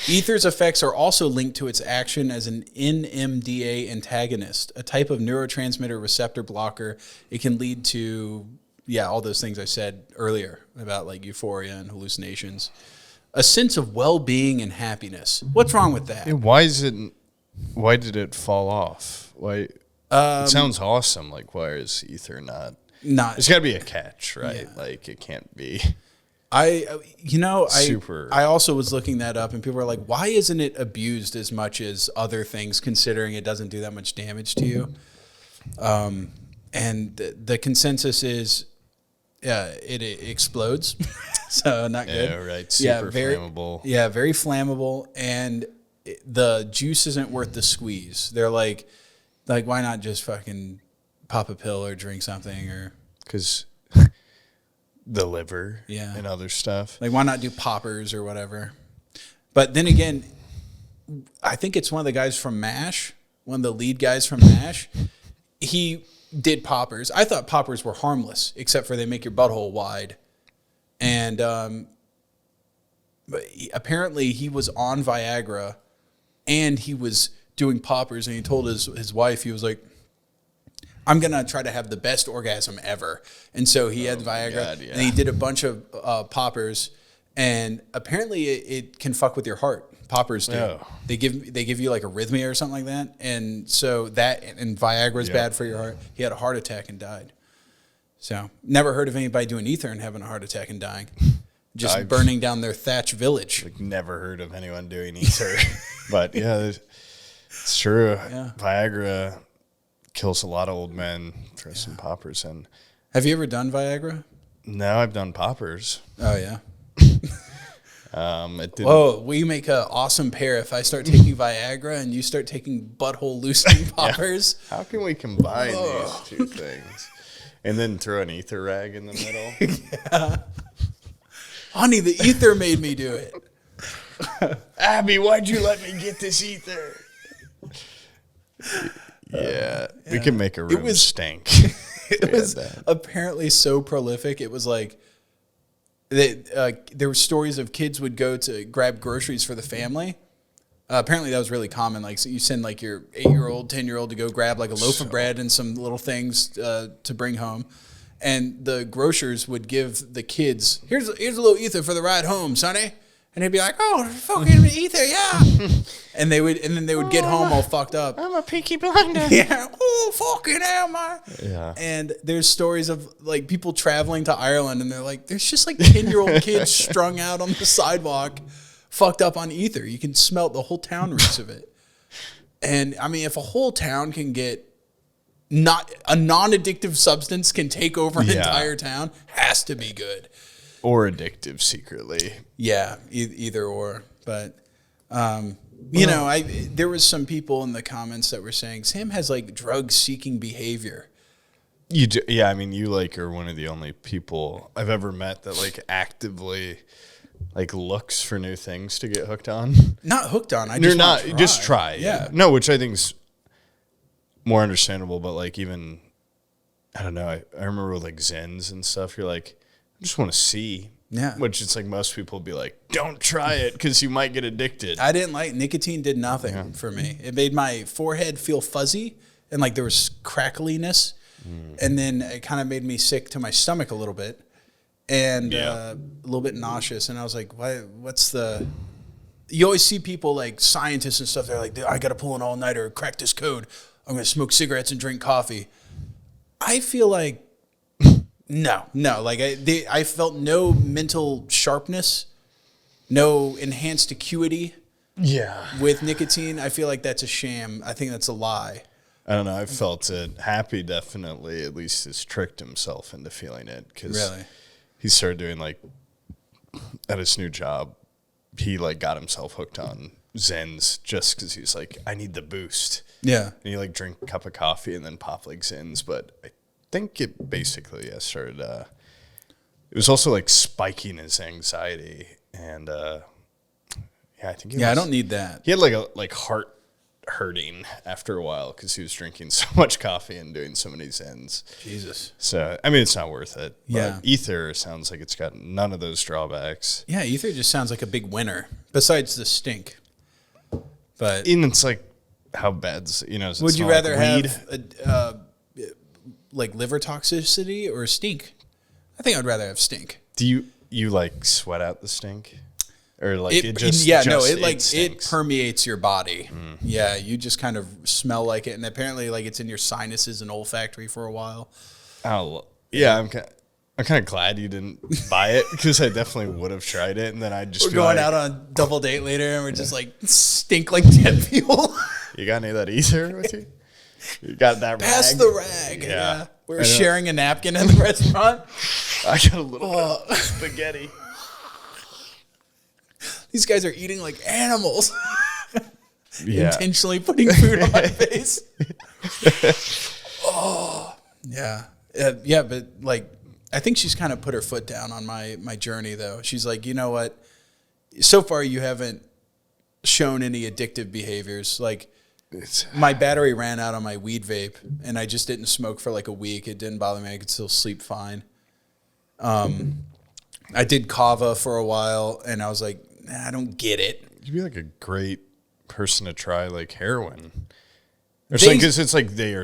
Ether's effects are also linked to its action as an NMDA antagonist, a type of neurotransmitter receptor blocker. It can lead to, all those things I said earlier about like euphoria and hallucinations. A sense of well-being and happiness. What's wrong with that? Why did it fall off? Why? It sounds awesome. Like, why is ether not? There's got to be a catch, right? Yeah. Like, it can't be. I also was looking that up, and people are like, "Why isn't it abused as much as other things? Considering it doesn't do that much damage to you." And the consensus is, it explodes, so not good. Yeah, right. Super flammable. Yeah, very flammable, and the juice isn't worth the squeeze. They're like, why not just fucking pop a pill or drink something or because. The liver and other stuff. Like, why not do poppers or whatever? But then again, I think it's one of the guys from MASH, one of the lead guys from MASH. He did poppers. I thought poppers were harmless, except for they make your butthole wide. And but apparently he was on Viagra and he was doing poppers, and he told his wife, he was like, I'm going to try to have the best orgasm ever. And so he had Viagra, and he did a bunch of poppers, and apparently it can fuck with your heart. Poppers do. Oh. They give you like arrhythmia or something like that. And so and Viagra is bad for your heart. He had a heart attack and died. So never heard of anybody doing ether and having a heart attack and dying. Just burning down their thatch village. Like, never heard of anyone doing ether. But yeah, it's true. Yeah. Viagra kills a lot of old men. Throw some poppers in. Have you ever done Viagra? No, I've done poppers. Oh yeah. It didn't. Oh, we make an awesome pair if I start taking Viagra and you start taking butthole loosening poppers. Yeah. How can we combine these two things? And then throw an ether rag in the middle? Yeah. Honey, the ether made me do it. Abby, why'd you let me get this ether? Yeah, we can make a room stink. It was apparently so prolific. It was like there were stories of kids would go to grab groceries for the family. Apparently that was really common. Like, so you send like your 8-year-old, 10-year-old to go grab like a loaf of bread and some little things to bring home. And the grocers would give the kids, here's a little ether for the ride home, sonny. And they'd be like, "Oh, fucking ether, yeah." And then they would get home all fucked up. I'm a Peaky Blinder. Yeah. Oh, fucking hell, man. Yeah. And there's stories of like people traveling to Ireland, and they're like, there's just like 10-year-old kids strung out on the sidewalk, fucked up on ether. You can smell it. The whole town reeks of it. And I mean, if a whole town can get not a non-addictive substance can take over an entire town, has to be good. Or addictive secretly. Yeah, either or. But, you know, there was some people in the comments that were saying, Sam has like drug-seeking behavior. You do, yeah, I mean, you like are one of the only people I've ever met that like actively like looks for new things to get hooked on. Not hooked on. Just try. Yeah. No, which I think is more understandable. But like even, I don't know. I remember with like Zens and stuff. You're like, I just want to see. Yeah. Which it's like most people would be like, don't try it because you might get addicted. I didn't like nicotine. Did nothing for me. It made my forehead feel fuzzy and like there was crackliness. And then it kind of made me sick to my stomach a little bit and a little bit nauseous. And I was like, what's the, you always see people like scientists and stuff. They're like, I got to pull an all-nighter, crack this code. I'm going to smoke cigarettes and drink coffee. I feel like, no. Like I felt no mental sharpness, no enhanced acuity. Yeah. With nicotine. I feel like that's a sham. I think that's a lie. I don't know. I felt it. Happy definitely at least has tricked himself into feeling it. Because really? He started doing like, at his new job, he like got himself hooked on Zens just because he's like, I need the boost. Yeah. And he like drink a cup of coffee and then pop like Zens. But I think it basically started, it was also like spiking his anxiety. And I think I don't need that. He had like a heart hurting after a while because he was drinking so much coffee and doing so many Zens. Jesus. So, I mean, it's not worth it. Yeah. But Ether sounds like it's got none of those drawbacks. Yeah, Ether just sounds like a big winner, besides the stink. But And it's like, how bad's, does it would you smell rather like weed? have like liver toxicity or stink? I think I'd rather have stink. Do you like sweat out the stink? Or like it permeates your body. Mm. Yeah, you just kind of smell like it, and apparently like it's in your sinuses and olfactory for a while. Oh yeah, I'm kind of glad you didn't buy it because I definitely would have tried it, and then I'd just we're going out on a double date later, and we're just like stink like dead fuel. You got any of that ether with you? You got that Pass rag? the rag. Yeah. We were sharing a napkin in the restaurant. I got a little spaghetti. These guys are eating like animals. Yeah. Intentionally putting food on my face. Oh, yeah. Yeah, but like, I think she's kind of put her foot down on my journey, though. She's like, you know what? So far, you haven't shown any addictive behaviors. Like, my battery ran out on my weed vape, and I just didn't smoke for like a week. It didn't bother me. I could still sleep fine. I did kava for a while, and I was like, I don't get it. You'd be like a great person to try like heroin. Or something, because it's like they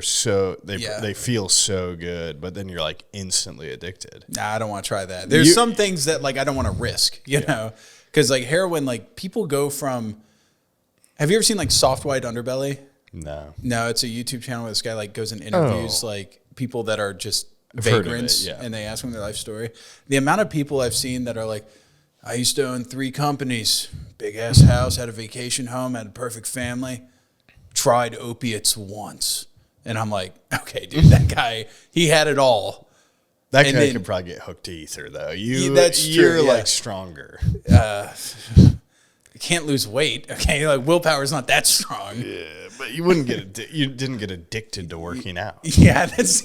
feel so good, but then you're like instantly addicted. Nah, I don't want to try that. There's some things that like I don't want to risk, you know, because like heroin, like people go from. Have you ever seen like Soft White Underbelly? No, it's a YouTube channel where this guy like goes and interviews like people that are just vagrants, and they ask them their life story. The amount of people I've seen that are like, I used to own 3 companies, big ass house, had a vacation home, had a perfect family, tried opiates once. And I'm like, okay, dude, that guy, he had it all. That guy could probably get hooked to ether, though. You're like stronger. You can't lose weight. Okay, like willpower's not that strong. Yeah, but you didn't get addicted to working out. Yeah, that's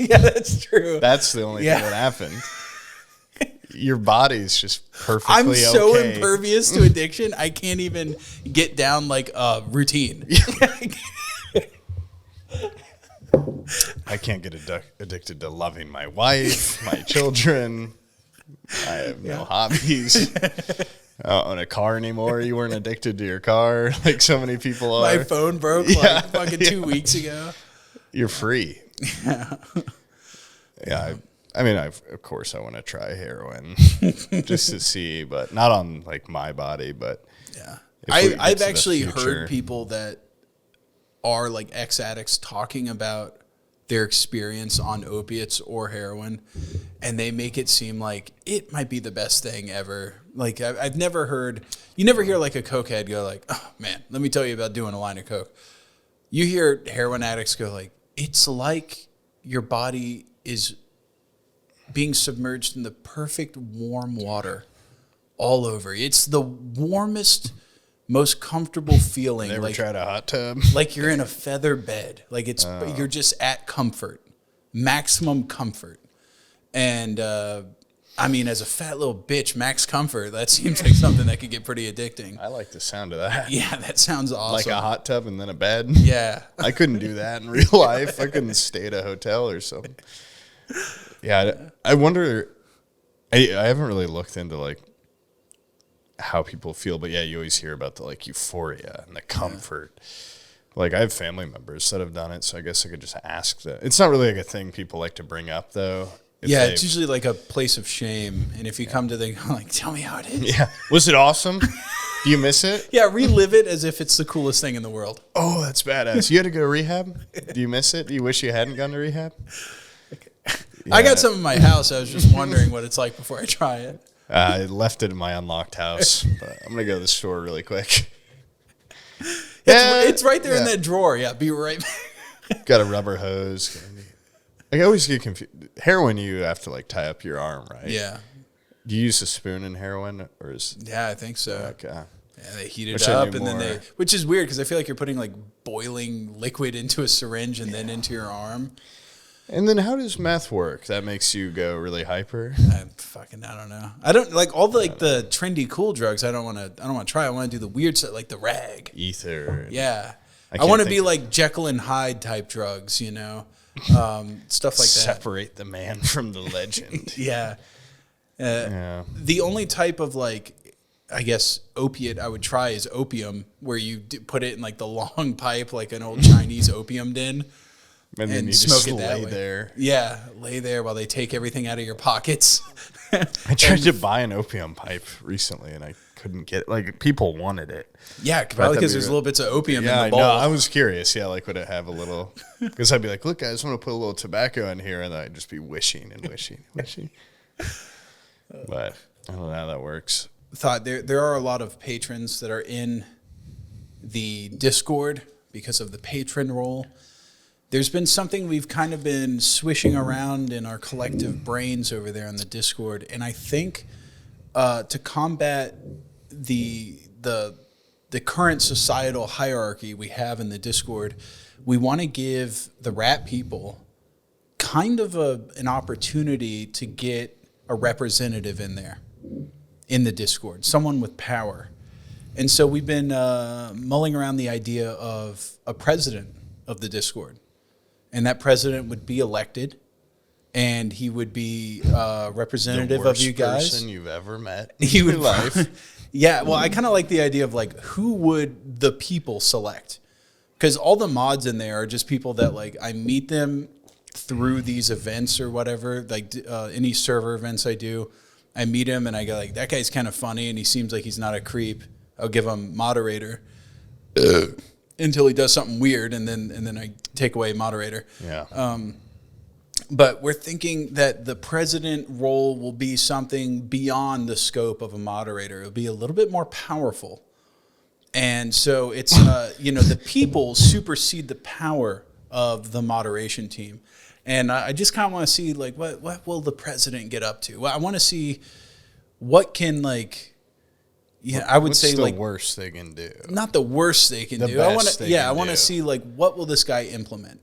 true. That's the only thing that happened. Your body's just perfectly I'm so impervious to addiction, I can't even get down like a routine. I can't get addicted to loving my wife, my children. I have no hobbies. I don't own a car anymore. You weren't addicted to your car like so many people are. My phone broke like fucking 2 weeks ago. You're free. Yeah. I mean, of course I want to try heroin just to see, but not on like my body, but yeah. I've actually heard people that are like ex-addicts talking about their experience on opiates or heroin, and they make it seem like it might be the best thing ever. Like I've never heard, you never hear like a cokehead go like, oh man, let me tell you about doing a line of coke. You hear heroin addicts go like, it's like your body is being submerged in the perfect warm water all over. It's the warmest, most comfortable feeling. Never tried a hot tub? Like you're in a feather bed. Like you're just at comfort, maximum comfort. And I mean, as a fat little bitch, max comfort, that seems like something that could get pretty addicting. I like the sound of that. Yeah, that sounds awesome. Like a hot tub and then a bed? Yeah. I couldn't do that in real life. I couldn't stay at a hotel or something. Yeah, I wonder, I haven't really looked into like how people feel, but yeah, you always hear about the like euphoria and the comfort. Like I have family members that have done it, so I guess I could just ask that. It's not really like a thing people like to bring up though. Yeah, it's usually like a place of shame. And if you come to the, like, tell me how it is. Yeah. Was it awesome? Do you miss it? Yeah, relive it as if it's the coolest thing in the world. Oh, that's badass. You had to go to rehab? Do you miss it? Do you wish you hadn't gone to rehab? Yeah. I got some in my house. I was just wondering what it's like before I try it. I left it in my unlocked house, but I'm going to go to the store really quick. It's right there in that drawer. Yeah, be right back. Got a rubber hose. I always get confused. Heroin, you have to like tie up your arm, right? Yeah. Do you use a spoon in heroin, or is? Yeah, I think so. Okay. Yeah, they heat it up, and then which is weird because I feel like you're putting like boiling liquid into a syringe and then into your arm. And then how does meth work? That makes you go really hyper? I don't know. I don't like all the the trendy cool drugs. I don't want to try. I want to do the weird stuff like the rag. Ether. Yeah. I want to be like Jekyll and Hyde type drugs, stuff like that. Separate the man from the legend. Yeah. The only type of I guess opiate I would try is opium, where you put it in like the long pipe, like an old Chinese opium den. And then you smoke just it that lay way. There. Yeah, lay there while they take everything out of your pockets. I tried to buy an opium pipe recently, and I couldn't get it. Like, people wanted it. Yeah, probably because there's little bits of opium in the bowl. Yeah, I was curious. Yeah, like, would it have a little... Because I'd be like, look, I just want to put a little tobacco in here, and then I'd just be wishing and wishing and wishing. But I don't know how that works. Thought there are a lot of patrons that are in the Discord because of the patron role. There's been something we've kind of been swishing around in our collective brains over there on the Discord, and I think to combat the current societal hierarchy we have in the Discord, we want to give the rat people kind of an opportunity to get a representative in there, in the Discord, someone with power. And so we've been mulling around the idea of a president of the Discord. And that president would be elected, and he would be representative of you guys. The worst person you've ever met in your life. Yeah, well, I kind of like the idea of who would the people select? Because all the mods in there are just people that I meet them through these events or whatever, any server events I do. I meet him and I go that guy's kind of funny and he seems like he's not a creep. I'll give him moderator. Until he does something weird, and then I take away moderator. Yeah. But we're thinking that the president role will be something beyond the scope of a moderator. It'll be a little bit more powerful. And so it's, the people supersede the power of the moderation team. And I just kind of want to see, what will the president get up to? Well, I want to see what can, yeah, I would say the worst they can do. Not the worst they can do. I want to see what will this guy implement?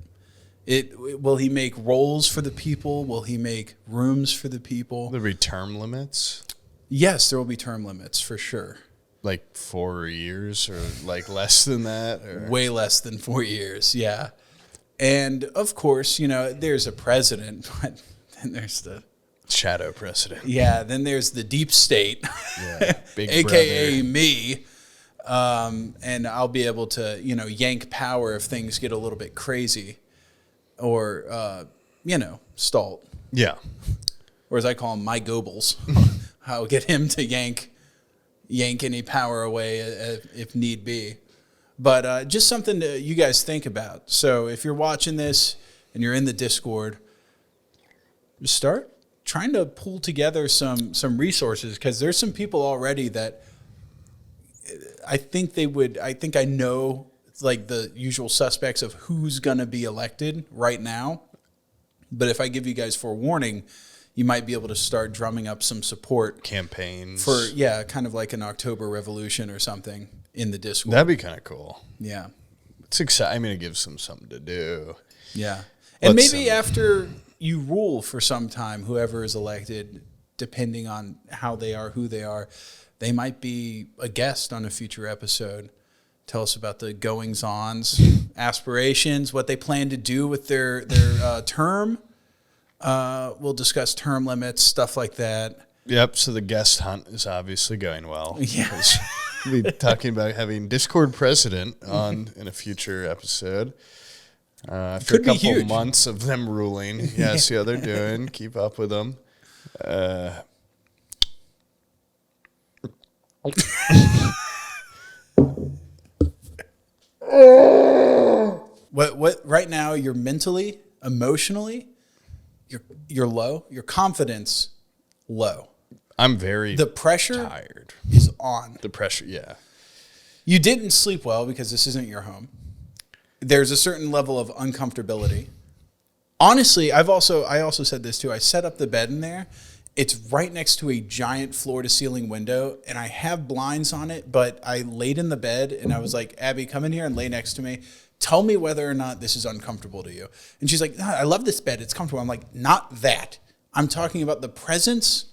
Will he make roles for the people? Will he make rooms for the people? There'll be term limits. Yes, there will be term limits for sure. 4 years or less than that? Or? Way less than 4 years, yeah. And of course, there's a president, but then there's the shadow president. Yeah, then there's the deep state, big AKA brother. me. And I'll be able to, yank power if things get a little bit crazy or, stalled. Yeah. Or as I call him, my Goebbels. I'll get him to yank any power away if need be. But just something to you guys think about. So if you're watching this and you're in the Discord, just start trying to pull together some resources, because there's some people already that I think I know the usual suspects of who's going to be elected right now. But if I give you guys forewarning, you might be able to start drumming up some support campaigns for, kind of like an October Revolution or something in the Discord. That'd be kind of cool. Yeah. It's exciting. I mean, it gives them something to do. Yeah. And maybe after you rule for some time, whoever is elected, depending on how they are, who they are, they might be a guest on a future episode. Tell us about the goings-ons, aspirations, what they plan to do with their term. We'll discuss term limits, stuff like that. Yep, so the guest hunt is obviously going well. Yeah. We'll be talking about having Discord president on in a future episode. After Could a be couple huge. months of them ruling, yeah, see how they're doing. Keep up with them. What right now you're mentally, emotionally, you're low, your confidence low. I'm very The pressure tired. is on. The pressure, yeah. You didn't sleep well because this isn't your home. There's a certain level of uncomfortability. Honestly, I also said this too. I set up the bed in there. It's right next to a giant floor to ceiling window, and I have blinds on it, but I laid in the bed and I was like, Abby, come in here and lay next to me. Tell me whether or not this is uncomfortable to you. And she's like, no, I love this bed. It's comfortable. I'm like, not that. I'm talking about the presence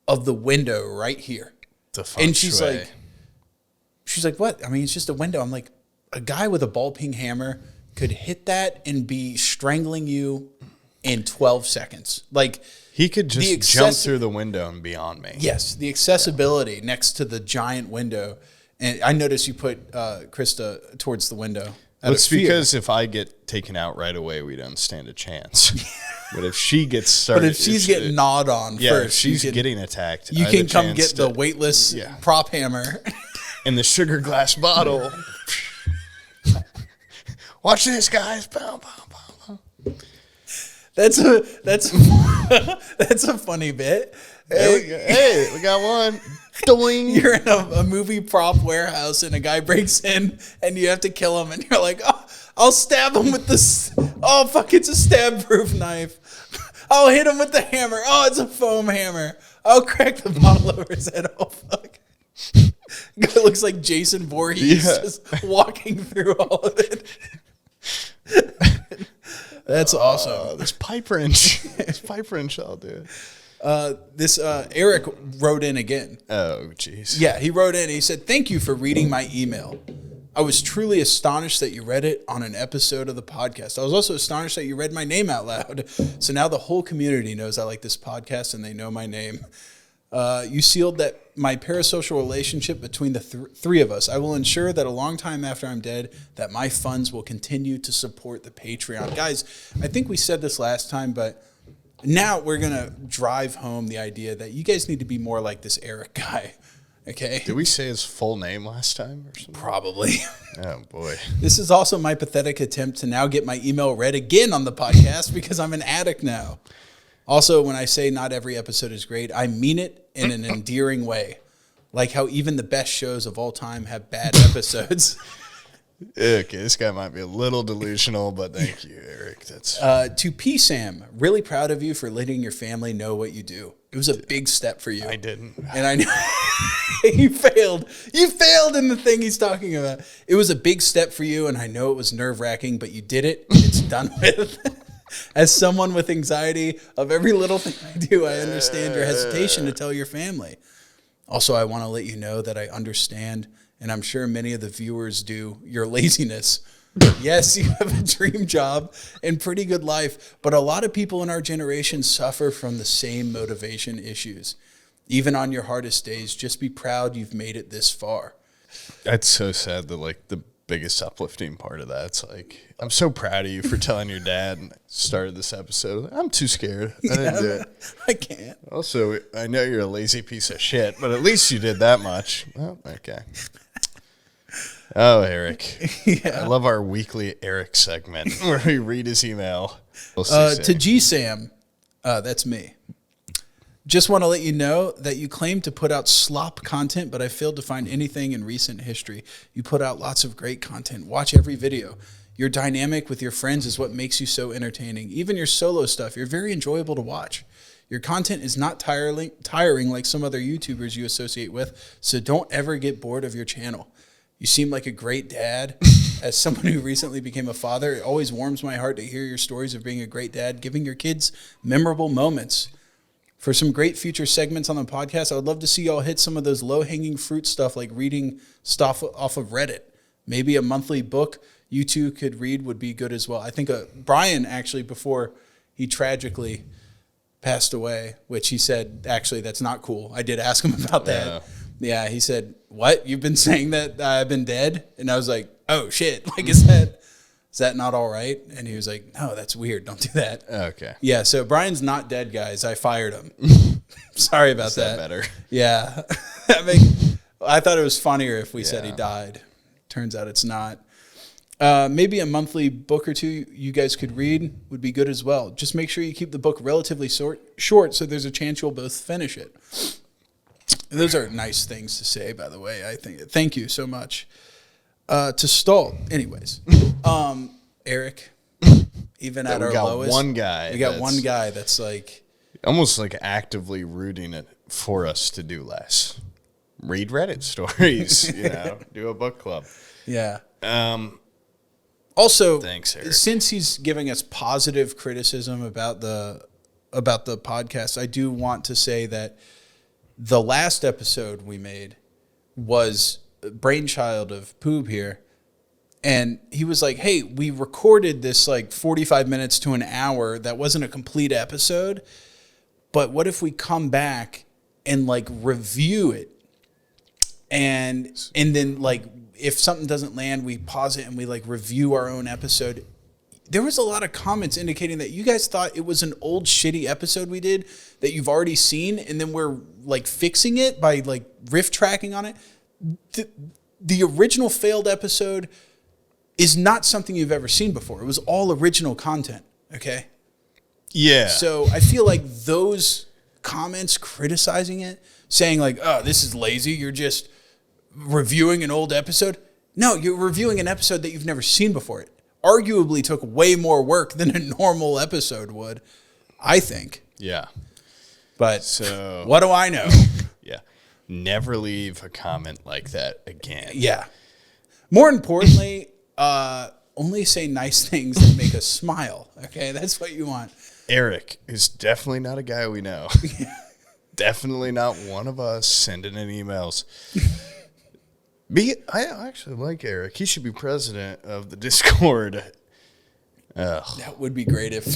of the window right here. The feng And she's shui. like, what? I mean, it's just a window. I'm like, a guy with a ball-peen hammer could hit that and be strangling you in 12 seconds. Like, He could just jump through the window and be on me. yes, the accessibility next to the giant window. And I noticed you put Krista towards the window. It's because if I get taken out right away, we don't stand a chance. But if she gets started, But if she's getting gnawed on yeah, first, if she's getting attacked, you I have can a come chance get the weightless Yeah. prop hammer. in the sugar glass bottle. Watch this, guys. Bow, bow, bow, bow. That's a funny bit. Hey, we got one. Doing. You're in a movie prop warehouse and a guy breaks in and you have to kill him and you're like, oh, I'll stab him with this. Oh, fuck, it's a stab-proof knife. I'll hit him with the hammer. Oh, it's a foam hammer. I'll crack the bottle over his head. Oh, fuck. Guy looks like Jason Voorhees just walking through all of it. That's awesome. This pipe wrench. This pipe wrench, I'll do it. This Eric wrote in again. Oh, jeez. Yeah, he wrote in. He said, thank you for reading my email. I was truly astonished that you read it on an episode of the podcast. I was also astonished that you read my name out loud. So now the whole community knows I like this podcast and they know my name. You sealed that my parasocial relationship between the three of us. I will ensure that a long time after I'm dead, that my funds will continue to support the Patreon. Guys, I think we said this last time, but now we're going to drive home the idea that you guys need to be more like this Eric guy. Okay? Did we say his full name last time or something? Probably. Oh, boy. This is also my pathetic attempt to now get my email read again on the podcast because I'm an addict now. Also, when I say not every episode is great, I mean it in an endearing way. Like how even the best shows of all time have bad episodes. Okay, this guy might be a little delusional, but thank you, Eric. That's To P. Sam, really proud of you for letting your family know what you do. It was a big step for you. I didn't. And I know you failed. You failed in the thing he's talking about. It was a big step for you, and I know it was nerve-wracking, but you did it, and it's done with. As someone with anxiety of every little thing I do, I understand your hesitation to tell your family. Also, I want to let you know that I understand, and I'm sure many of the viewers do, your laziness. Yes, you have a dream job and pretty good life, but a lot of people in our generation suffer from the same motivation issues. Even on your hardest days, just be proud you've made it this far. That's so sad that, like, the biggest uplifting part of that's like, I'm so proud of you for telling your dad and started this episode. I'm too scared. I didn't do it. I can't. Also, I know you're a lazy piece of shit, but at least you did that much. Well, okay. Oh, Eric. Yeah. I love our weekly Eric segment where we read his email. We'll To G Sam, that's me. Just want to let you know that you claim to put out slop content, but I failed to find anything in recent history. You put out lots of great content. Watch every video. Your dynamic with your friends is what makes you so entertaining. Even your solo stuff, you're very enjoyable to watch. Your content is not tiring like some other YouTubers you associate with, so don't ever get bored of your channel. You seem like a great dad. As someone who recently became a father, it always warms my heart to hear your stories of being a great dad, giving your kids memorable moments. For some great future segments on the podcast, I would love to see y'all hit some of those low-hanging fruit stuff like reading stuff off of Reddit. Maybe a monthly book you two could read would be good as well. I think Brian, actually, before he tragically passed away, which he said, actually, that's not cool. I did ask him about that. Yeah, he said, what? You've been saying that I've been dead? And I was like, oh, shit. Like, is that Is that not all right? And he was like, no, that's weird. Don't do that. Okay. Yeah, so Brian's not dead, guys. I fired him. Sorry about Is that better? Yeah. I thought it was funnier if we said he died. Turns out it's not. Maybe a monthly book or two you guys could read would be good as well. Just make sure you keep the book relatively short so there's a chance you'll both finish it. Those are nice things to say, by the way. I think. Thank you so much. To stall. Anyways. Eric, even at our lowest. We got one guy that's like. Almost like actively rooting it for us to do less. Read Reddit stories, do a book club. Yeah. Also, thanks, Eric. Since he's giving us positive criticism about the podcast, I do want to say that the last episode we made was brainchild of Poob here. And he was like, hey, we recorded this like 45 minutes to an hour. That wasn't a complete episode. But what if we come back and like review it? And then like if something doesn't land, we pause it and we like review our own episode. There was a lot of comments indicating that you guys thought it was an old shitty episode we did that you've already seen. And then we're like fixing it by like riff tracking on it. The original failed episode is not something you've ever seen before. It was all original content. Okay. Yeah. So I feel like those comments criticizing it, saying like, oh, this is lazy. You're just reviewing an old episode. No, you're reviewing an episode that you've never seen before. It arguably took way more work than a normal episode would, I think. Yeah. But so what do I know? Yeah. Never leave a comment like that again. Yeah. More importantly, only say nice things that make us smile. Okay, that's what you want. Eric is definitely not a guy we know. Definitely not one of us sending in emails. I actually like Eric. He should be president of the Discord. Ugh. That would be great if...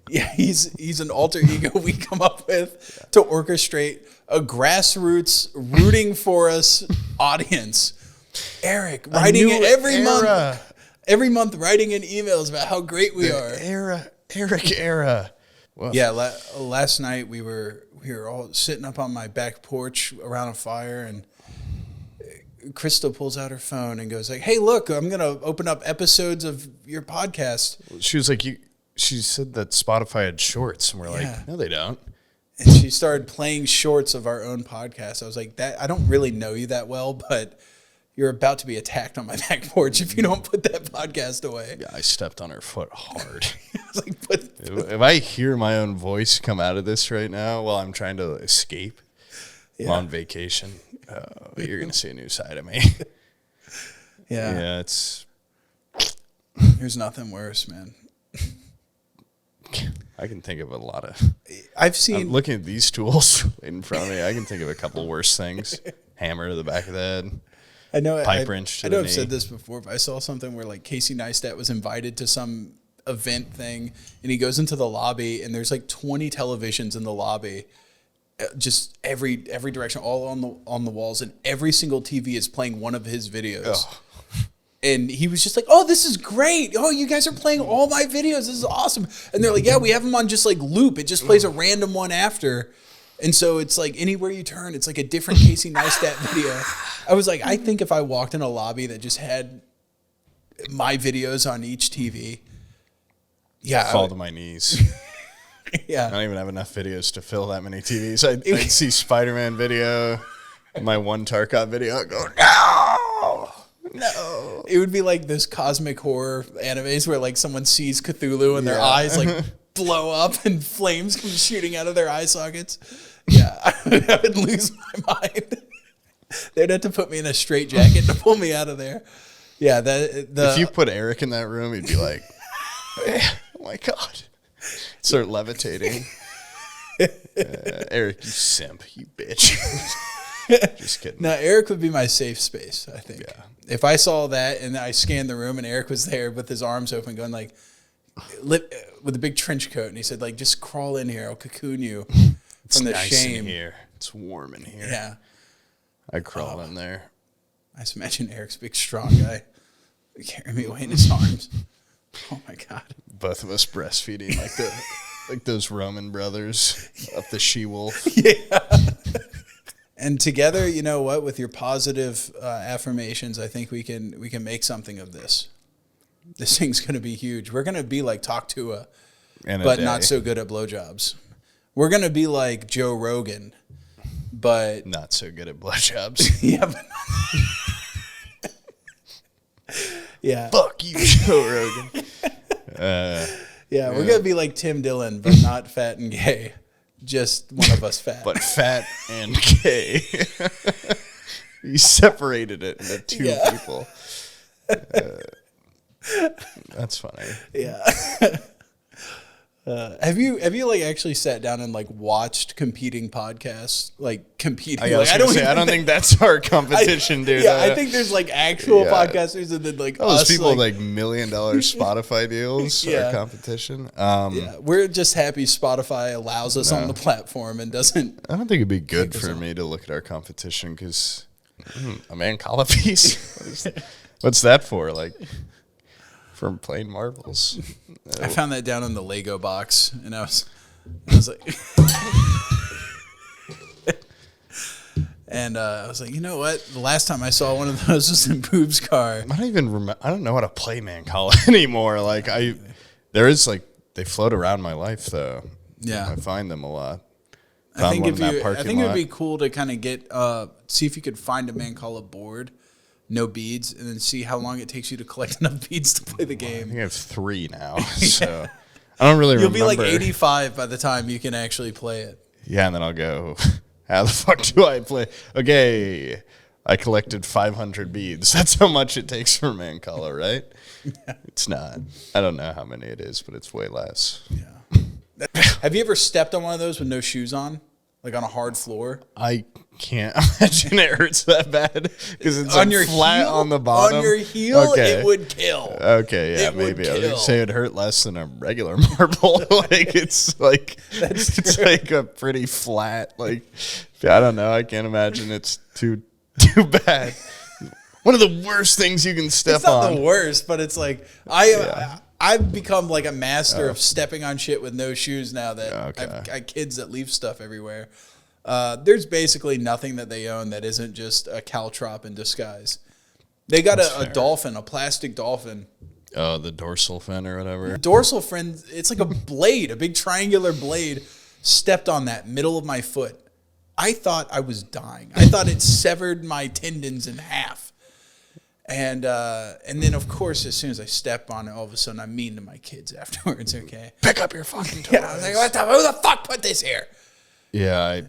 Yeah, he's an alter ego we come up with to orchestrate a grassroots rooting for us audience. Eric writing it every month writing in emails about how great we are. Eric era. Well, yeah, last night we were all sitting up on my back porch around a fire, and Crystal pulls out her phone and goes like, "Hey, look, I'm gonna open up episodes of your podcast." She was like, She said that Spotify had shorts, and we're like, no, they don't. And she started playing shorts of our own podcast. I was like, I don't really know you that well, but you're about to be attacked on my back porch if you don't put that podcast away. Yeah, I stepped on her foot hard. I was like, if I hear my own voice come out of this right now while I'm trying to escape on vacation, you're going to see a new side of me. Yeah, there's nothing worse, man. I can think of a lot of... I'm looking at these tools in front of me. I can think of a couple worse things. Hammer to the back of the head. I know. Pipe wrench to the knee. I've said this before, but I saw something where like Casey Neistat was invited to some event thing, and he goes into the lobby, and there's like 20 televisions in the lobby, just every direction, all on the walls, and every single TV is playing one of his videos. Oh. And he was just like, "Oh, this is great! Oh, you guys are playing all my videos. This is awesome!" And they're like, "Yeah, we have them on just like loop. It just plays a random one after." And so it's like anywhere you turn, it's like a different Casey Neistat video. I was like, I think if I walked in a lobby that just had my videos on each TV, fall to my knees. Yeah, I don't even have enough videos to fill that many TVs. I'd see Spider-Man video, my one Tarkov video. I'd go, no. It would be like this cosmic horror animes where like someone sees Cthulhu and their eyes like blow up and flames come shooting out of their eye sockets. Yeah, I would lose my mind. They'd have to put me in a straitjacket to pull me out of there. Yeah, if you put Eric in that room, he'd be like, "Oh my god!" Start levitating. Eric, you simp, you bitch. Just kidding. Now, Eric would be my safe space, I think. Yeah. If I saw that and I scanned the room and Eric was there with his arms open, going like, with a big trench coat, and he said, like, just crawl in here. I'll cocoon you from the nice shame. In here. It's warm in here. Yeah. I'd crawl in there. I just imagine Eric's a big, strong guy. Carry me away in his arms. Oh my God. Both of us breastfeeding like those Roman brothers up the she-wolf. Yeah. And together, you know what? With your positive affirmations, I think we can make something of this. This thing's going to be huge. We're going to be like Talk Tua, but not so good at blowjobs. We're going to be like Joe Rogan, but not so good at blowjobs. Yeah. But yeah. Fuck you, Joe Rogan. Yeah, we're going to be like Tim Dillon, but not fat and gay. Just one of us fat. But fat and gay. You separated it into two people. That's funny. Yeah. Have you like actually sat down and like watched competing podcasts? Like competing? I don't think that's our competition, dude. Yeah, I think there's like actual podcasters and then like those us, people like $1 million Spotify deals. Our competition. Yeah, we're just happy Spotify allows us on the platform and doesn't. I don't think it'd be good for me to look at our competition because a man call a piece. What's that for? Like. From playing marbles. I found that down in the Lego box, and I was like, and I was like, you know what? The last time I saw one of those was in Boob's car. I don't even remember. I don't know how to play man call anymore. Like there is like they float around my life though. Yeah, I find them a lot. I think it'd be cool to kind of get see if you could find a man call a board. No beads, and then see how long it takes you to collect enough beads to play the game. I think I have 3 now, so I don't really remember. You'll be like 85 by the time you can actually play it. Yeah, and then I'll go, how the fuck do I play? Okay, I collected 500 beads. That's how much it takes for man color, right? Yeah. It's not. I don't know how many it is, but it's way less. Yeah. Have you ever stepped on one of those with no shoes on? Like on a hard floor? I can't imagine it hurts that bad because it's on like your flat heel, on the bottom. On your heel, it would kill. Okay, yeah, maybe. I was going to say it'd hurt less than a regular marble. Like it's like it's like a pretty flat. Like I don't know. I can't imagine it's too bad. One of the worst things you can step on. It's not the worst, but it's like I've become like a master of stepping on shit with no shoes now that I've got kids that leave stuff everywhere. There's basically nothing that they own that isn't just a caltrop in disguise. They got a dolphin, a plastic dolphin. Oh, the dorsal fin or whatever. Dorsal fin, it's like a blade, a big triangular blade, stepped on that middle of my foot. I thought I was dying. I thought it severed my tendons in half. And then, of course, as soon as I step on it, all of a sudden, I'm mean to my kids afterwards, okay? Pick up your fucking toys. Yeah, I was like, who the fuck put this here? Yeah,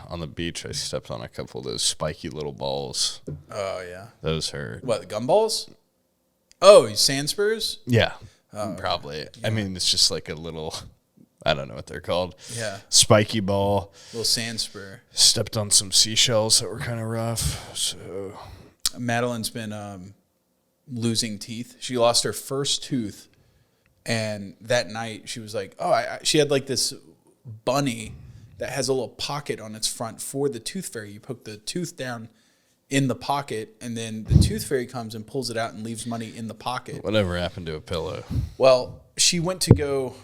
on the beach, I stepped on a couple of those spiky little balls. Oh, yeah. Those hurt. What, gumballs? Oh, sand spurs? Yeah, probably. Yeah. I mean, it's just like a little, I don't know what they're called. Yeah. Spiky ball. Little sand spur. Stepped on some seashells that were kind of rough, so... Madeline's been losing teeth. She lost her first tooth, and that night she was like, she had like this bunny that has a little pocket on its front for the tooth fairy. You put the tooth down in the pocket, and then the tooth fairy comes and pulls it out and leaves money in the pocket. Whatever happened to a pillow? Well, she went to go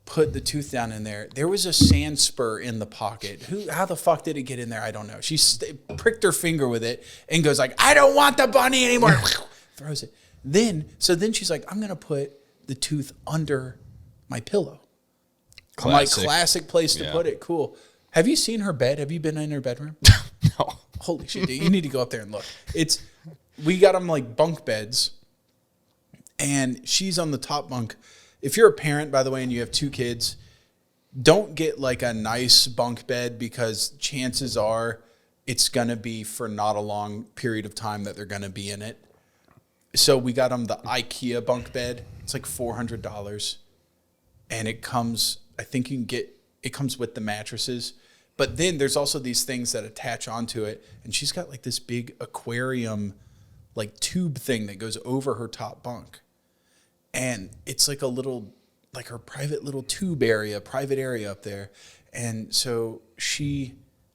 put the tooth down in there. There was a sand spur in the pocket. How the fuck did it get in there? I don't know. She pricked her finger with it and goes like, I don't want the bunny anymore. Throws it. Then she's like, I'm going to put the tooth under my pillow. Classic. My classic place to put it. Cool. Have you seen her bed? Have you been in her bedroom? No. Holy shit, dude. You need to go up there and look. We got them like bunk beds, and she's on the top bunk. If you're a parent, by the way, and you have 2 kids, don't get like a nice bunk bed because chances are it's going to be for not a long period of time that they're going to be in it. So we got them the IKEA bunk bed. It's like $400. And it comes, I think it comes with the mattresses. But then there's also these things that attach onto it. And she's got like this big aquarium, like tube thing that goes over her top bunk. And it's like a little, like her private little tube area, private area up there. And so she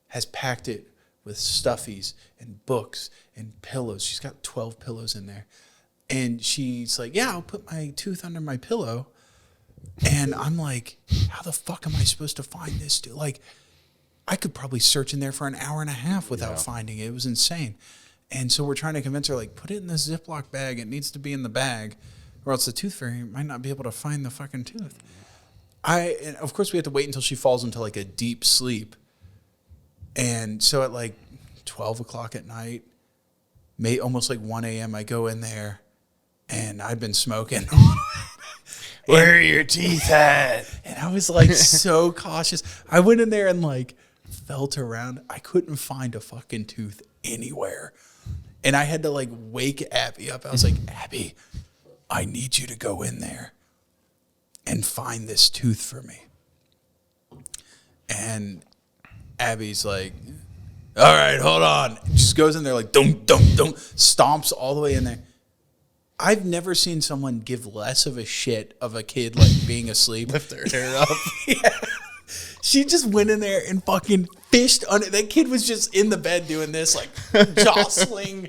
has packed it with stuffies and books and pillows. She's got 12 pillows in there. And she's like, yeah, I'll put my tooth under my pillow. And I'm like, how the fuck am I supposed to find this dude? Like, I could probably search in there for an hour and a half without finding it. It was insane. And so we're trying to convince her, like, put it in this Ziploc bag. It needs to be in the bag, or else the tooth fairy might not be able to find the fucking tooth. And of course, we have to wait until she falls into, like, a deep sleep. And so at, like, 12 o'clock at night, almost like 1 a.m., I go in there, and I've been smoking. Where are your teeth at? And I was like so cautious. I went in there and like felt around. I couldn't find a fucking tooth anywhere. And I had to like wake Abby up. I was like, Abby, I need you to go in there and find this tooth for me. And Abby's like, all right, hold on. Just goes in there like, don't, stomps all the way in there. I've never seen someone give less of a shit of a kid like being asleep. Lift their hair up. Yeah. She just went in there and fucking fished under. That kid was just in the bed doing this, like jostling.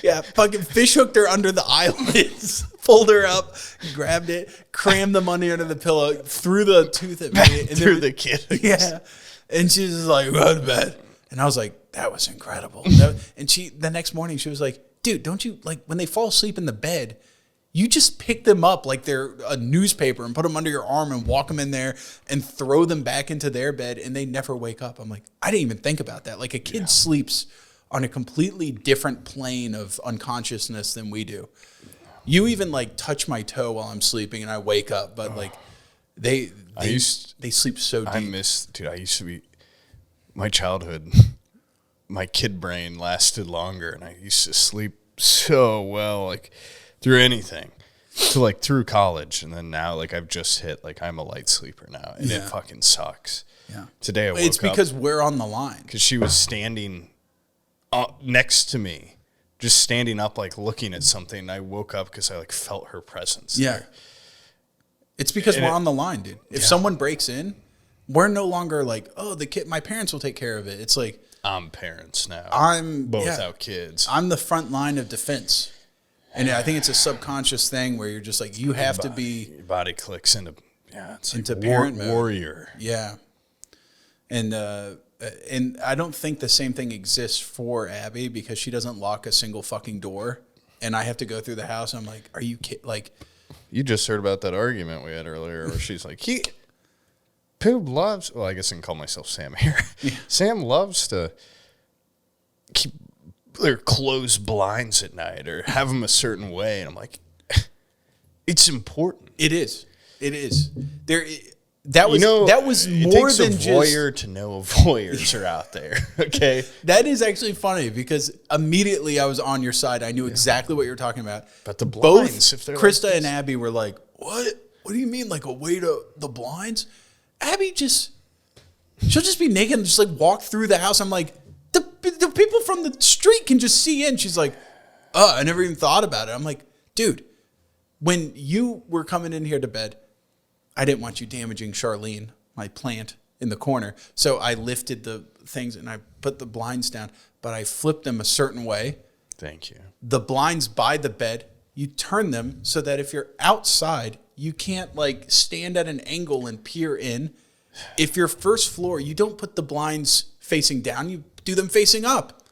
Yeah, fucking fish hooked her under the eyelids, pulled her up, grabbed it, crammed the money under the pillow, threw the tooth at me. And threw the kid. Yeah. And she was like, go to bed. And I was like, that was incredible. And the next morning, she was like, dude, don't you, like, when they fall asleep in the bed, you just pick them up like they're a newspaper and put them under your arm and walk them in there and throw them back into their bed and they never wake up. I'm like, I didn't even think about that. Like, a kid sleeps on a completely different plane of unconsciousness than we do. You even, like, touch my toe while I'm sleeping and I wake up, but, like, they sleep so deep. I used to be, my childhood, my kid brain lasted longer, and I used to sleep so well, like, through anything, to like through college, and then now, like, I've just hit, like, I'm a light sleeper now, and it fucking sucks. Yeah. Today I woke up. It's because we're on the line. Because she was standing next to me, just standing up, like, looking at something, and I woke up because I, like, felt her presence there. It's because we're on the line, dude. If someone breaks in, we're no longer like, oh, the kid, my parents will take care of it. It's like, I'm parents now. But without kids. I'm the front line of defense. And I think it's a subconscious thing where you're just like, you have to be. Your body clicks into parent mode. Warrior. Yeah. And I don't think the same thing exists for Abby because she doesn't lock a single fucking door. And I have to go through the house. And I'm like, are you kidding? Like, you just heard about that argument we had earlier where she's like, Poob loves, well, I guess I can call myself Sam here. Yeah. Sam loves to keep their closed blinds at night or have them a certain way. And I'm like, it's important. It is. That was more than just. It takes a voyeur to know voyeurs are out there. Okay. That is actually funny because immediately I was on your side. I knew exactly what you were talking about. But the blinds, both Krista and Abby were like, what? What do you mean? Like a way to the blinds? Abby she'll just be naked and just like walk through the house. I'm like, the people from the street can just see in. She's like, I never even thought about it. I'm like, dude, when you were coming in here to bed, I didn't want you damaging Charlene, my plant, in the corner. So I lifted the things and I put the blinds down, but I flipped them a certain way. Thank you. The blinds by the bed, you turn them so that if you're outside, you can't like stand at an angle and peer in. If you're first floor, you don't put the blinds facing down, you do them facing up.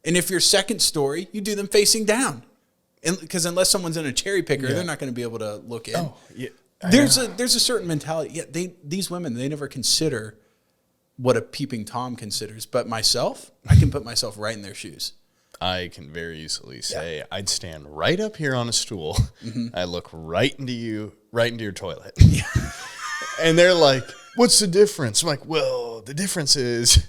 And if you're second story, you do them facing down. And because unless someone's in a cherry picker, they're not going to be able to look in. Oh, yeah. There's a certain mentality. Yeah, these women, they never consider what a peeping Tom considers. But myself, I can put myself right in their shoes. I can very easily say I'd stand right up here on a stool. Mm-hmm. I look right into your toilet. Yeah. And they're like, what's the difference? I'm like, well, the difference is,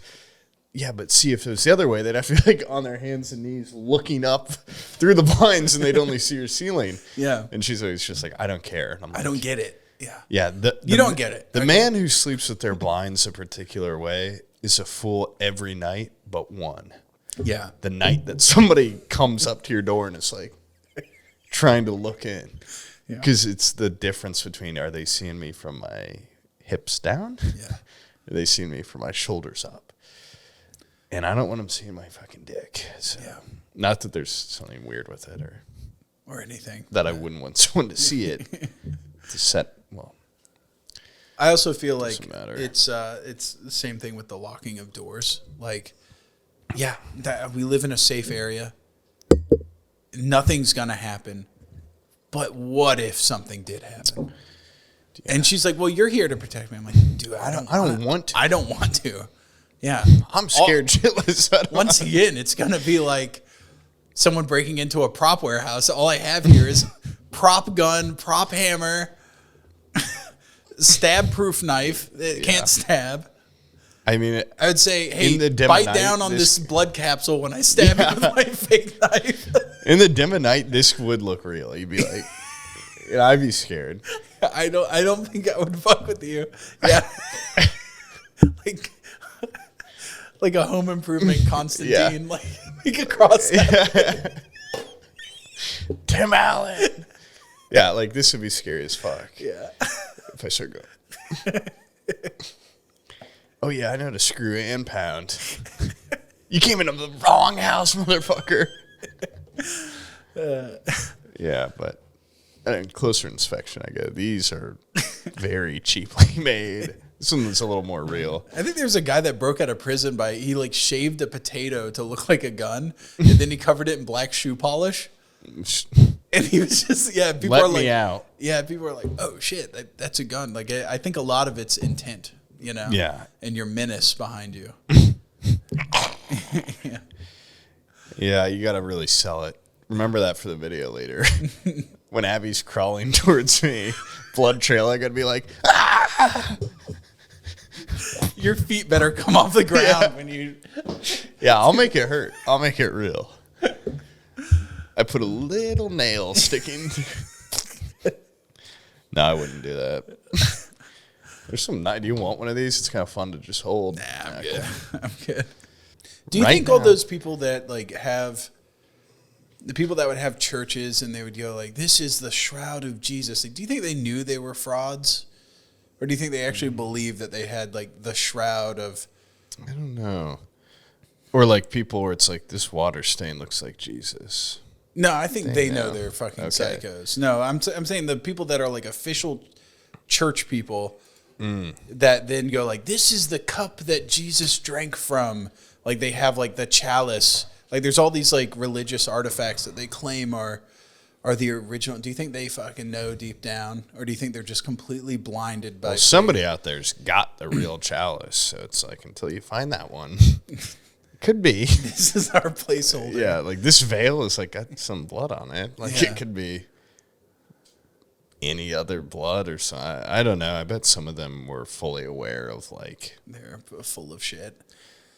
but see, if it was the other way, they'd have to be like on their hands and knees looking up through the blinds and they'd only see your ceiling. Yeah. And she's always just like, I don't care. And I'm like, I don't get it. Yeah. Yeah. You don't get it. The man who sleeps with their blinds a particular way is a fool every night but one. Yeah. The night that somebody comes up to your door and is like trying to look in. Because it's the difference between, are they seeing me from my hips down? Yeah. Are they seeing me from my shoulders up? And I don't want them seeing my fucking dick. So, not that there's something weird with it or anything that I wouldn't want someone to see it. To set, well. I also feel like it's the same thing with the locking of doors. Like, we live in a safe area. Nothing's gonna happen. But what if something did happen? Yeah. And she's like, "Well, you're here to protect me." I'm like, "Dude, I don't want to. I don't want to." Yeah, I'm scared shitless. Once again, it's gonna be like someone breaking into a prop warehouse. All I have here is prop gun, prop hammer, stab-proof knife. It can't stab. I mean, I would say, hey, bite down on this blood capsule when I stab you with my fake knife. In the dim of night, this would look real. You'd be like, I'd be scared. I don't think I would fuck with you. Yeah. like a Home Improvement Constantine, like a cross. Tim Allen. Yeah, like this would be scary as fuck. Yeah. If I start going. Oh yeah, I know how to screw and pound. You came into the wrong house, motherfucker. Yeah, but closer inspection, I go, these are very cheaply made. This one's a little more real. I think there's a guy that broke out of prison he like shaved a potato to look like a gun, and then he covered it in black shoe polish. And he was just, people Let are like, me out. Yeah, people are like, oh shit, that's a gun. Like, I think a lot of it's intent, you know? Yeah. And your menace behind you. Yeah, you got to really sell it. Remember that for the video later. When Abby's crawling towards me, blood trail, I got to be like, ah! Your feet better come off the ground when you... Yeah, I'll make it hurt. I'll make it real. I put a little nail sticking. No, I wouldn't do that. There's some. Do you want one of these? It's kind of fun to just hold. Nah, I'm good. I'm good. Do you think all those people that like have the people that would have churches and they would go like, "This is the shroud of Jesus"? Like, do you think they knew they were frauds, or do you think they actually believed that they had like the shroud of? I don't know. Or like people where it's like this water stain looks like Jesus. No, I think they know they're fucking psychos. No, I'm saying the people that are like official church people that then go like, this is the cup that Jesus drank from. Like they have like the chalice. Like there's all these like religious artifacts that they claim are the original. Do you think they fucking know deep down? Or do you think they're just completely blinded by... Well, somebody out there's got the real chalice. So it's like until you find that one... Could be. This is our placeholder. Yeah, like this veil is like got some blood on it. Like it could be any other blood or something. I don't know. I bet some of them were fully aware of like... They're full of shit.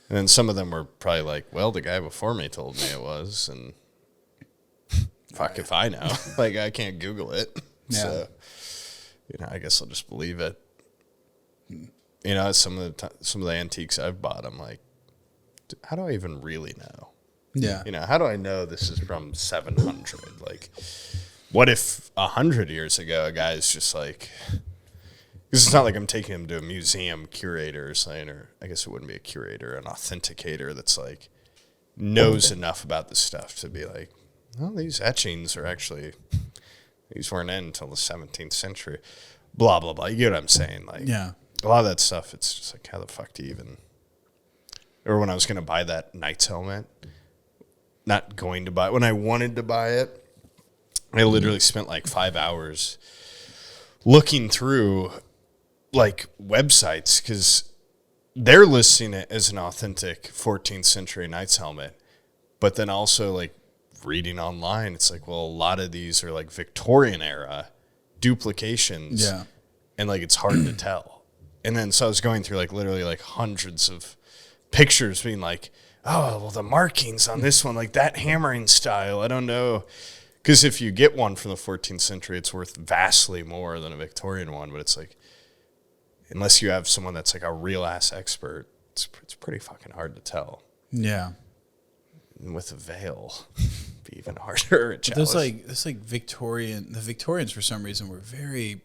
And then some of them were probably like, well, the guy before me told me it was. And fuck if I know. Like I can't Google it. Yeah. So, I guess I'll just believe it. Some of the antiques I've bought, I'm like, how do I even really know? Yeah. How do I know this is from 700? Like, what if 100 years ago a guy's just like, because it's not like I'm taking him to a museum curator or something, or I guess it wouldn't be a curator, an authenticator that's like knows enough about this stuff to be like, well, these etchings are actually, these weren't in until the 17th century. Blah, blah, blah. You get what I'm saying? Like, a lot of that stuff, it's just like, how the fuck do you even... Or when I was going to buy that Knight's helmet, not going to buy it. When I wanted to buy it, I literally spent like 5 hours looking through like websites because they're listing it as an authentic 14th century Knight's helmet. But then also like reading online, it's like, well, a lot of these are like Victorian era duplications. Yeah. And like it's hard to tell. And then so I was going through like literally like hundreds of pictures being like, oh, well, the markings on this one, like that hammering style, I don't know. Because if you get one from the 14th century, it's worth vastly more than a Victorian one. But it's like, unless you have someone that's like a real-ass expert, it's pretty fucking hard to tell. Yeah. And with a veil, it'd be even harder. Those like Victorian, the Victorians for some reason were very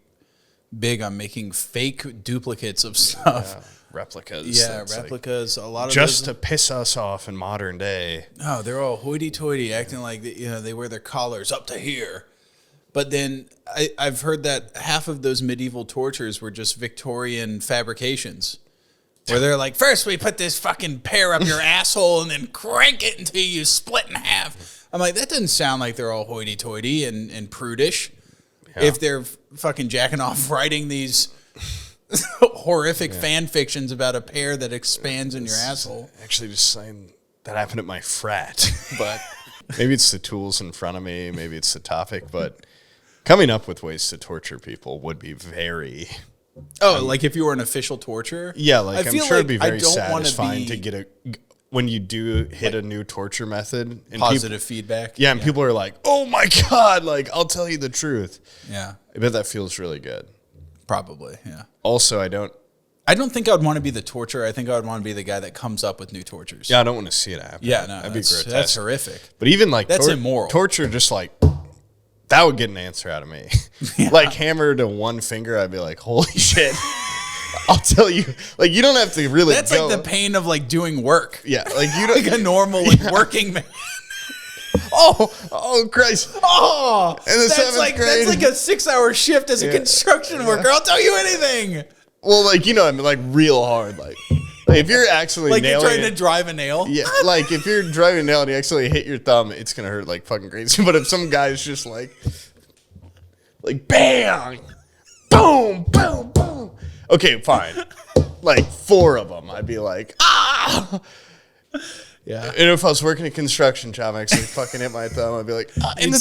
big on making fake duplicates of stuff. Replicas. Yeah, replicas. Like, a lot of just to piss us off in modern day. Oh, they're all hoity-toity, acting like they wear their collars up to here. But then I've heard that half of those medieval tortures were just Victorian fabrications. Where they're like, first we put this fucking pear up your asshole and then crank it until you split in half. I'm like, that doesn't sound like they're all hoity-toity and prudish. Yeah. If they're fucking jacking off writing these horrific fan fictions about a pear that expands in your asshole. Actually, just saying that happened at my frat. But maybe it's the tools in front of me. Maybe it's the topic. But coming up with ways to torture people would be very... Oh, like if you were an official torturer? Yeah, like I'm sure it'd be very satisfying to get when you do hit a new torture method. And positive feedback. Yeah, and people are like, oh my God, like I'll tell you the truth. Yeah. I bet that feels really good. Probably, yeah. Also, I don't think I would want to be the torturer. I think I would want to be the guy that comes up with new tortures. Yeah, I don't want to see it happen. Yeah, no, that'd be grotesque. That's horrific. But even like that's immoral. Torture, just like that would get an answer out of me. Yeah. Like hammer to one finger, I'd be like, holy shit. I'll tell you. Like you don't have to really. That's like the pain of like doing work. Yeah, like you don't like a normal like working man. Oh, Christ. Oh, in the seventh grade. That's like a 6-hour shift as a construction worker. I'll tell you anything. Well, like, you know, I mean, like real hard. Like if you're actually like nailing you're trying to drive a nail. Yeah, like if you're driving a nail and you actually hit your thumb, it's going to hurt like fucking crazy. But if some guy's just like bang, boom, boom, boom. Okay, fine. Like 4 of them, I'd be like, ah. Yeah. And if I was working a construction job, I actually fucking hit my thumb, I'd be like, in the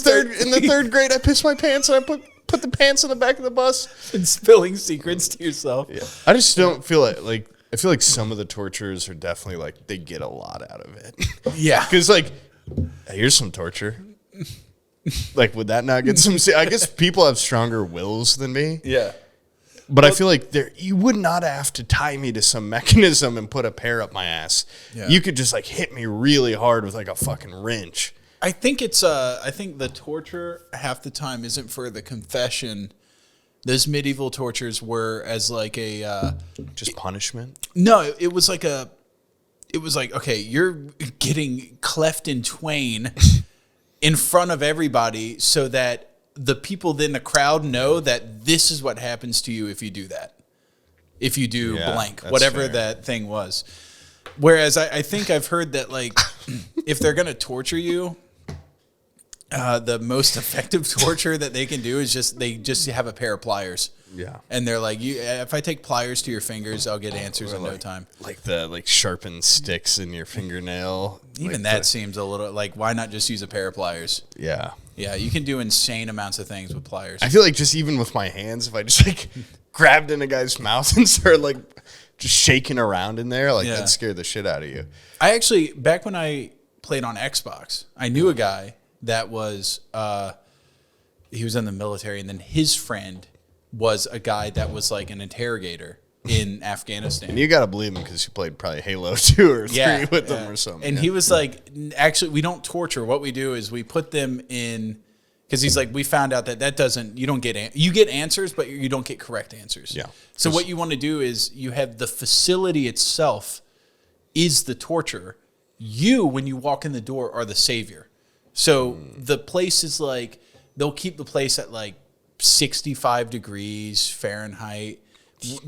third grade, I pissed my pants and I put the pants in the back of the bus. And spilling secrets to yourself. Yeah. I just don't feel it. Like, I feel like some of the torturers are definitely like, they get a lot out of it. Yeah. Because like, here's some torture. Like, would that not get some? I guess people have stronger wills than me. Yeah. But I feel like you would not have to tie me to some mechanism and put a pear up my ass. Yeah. You could just like hit me really hard with like a fucking wrench. I think I think the torture half the time isn't for the confession. Those medieval tortures were as like a just punishment. No, it was like okay, you're getting cleft in twain in front of everybody so that the people in the crowd know that this is what happens to you if you do that. If you do blank, whatever fair. That thing was. Whereas I think I've heard that like if they're going to torture you, the most effective torture that they can do is they just have a pair of pliers. Yeah. And they're like, if I take pliers to your fingers, I'll get answers in no time. Like the sharpened sticks in your fingernail. Even like that seems a little like, why not just use a pair of pliers? Yeah. Yeah, you can do insane amounts of things with pliers. I feel like just even with my hands, if I just like grabbed in a guy's mouth and started like just shaking around in there, like that'd scare the shit out of you. I actually, back when I played on Xbox, I knew a guy that was, he was in the military, and then his friend was a guy that was like an interrogator in Afghanistan. And you got to believe him because you played probably Halo 2 or 3 with them or something. And he was like, actually, we don't torture. What we do is we put them in, because he's like, we found out that doesn't, you get answers, but you don't get correct answers. Yeah. So what you want to do is you have the facility itself is the torture. You, when you walk in the door, are the savior. So the place is like, they'll keep the place at like 65 degrees Fahrenheit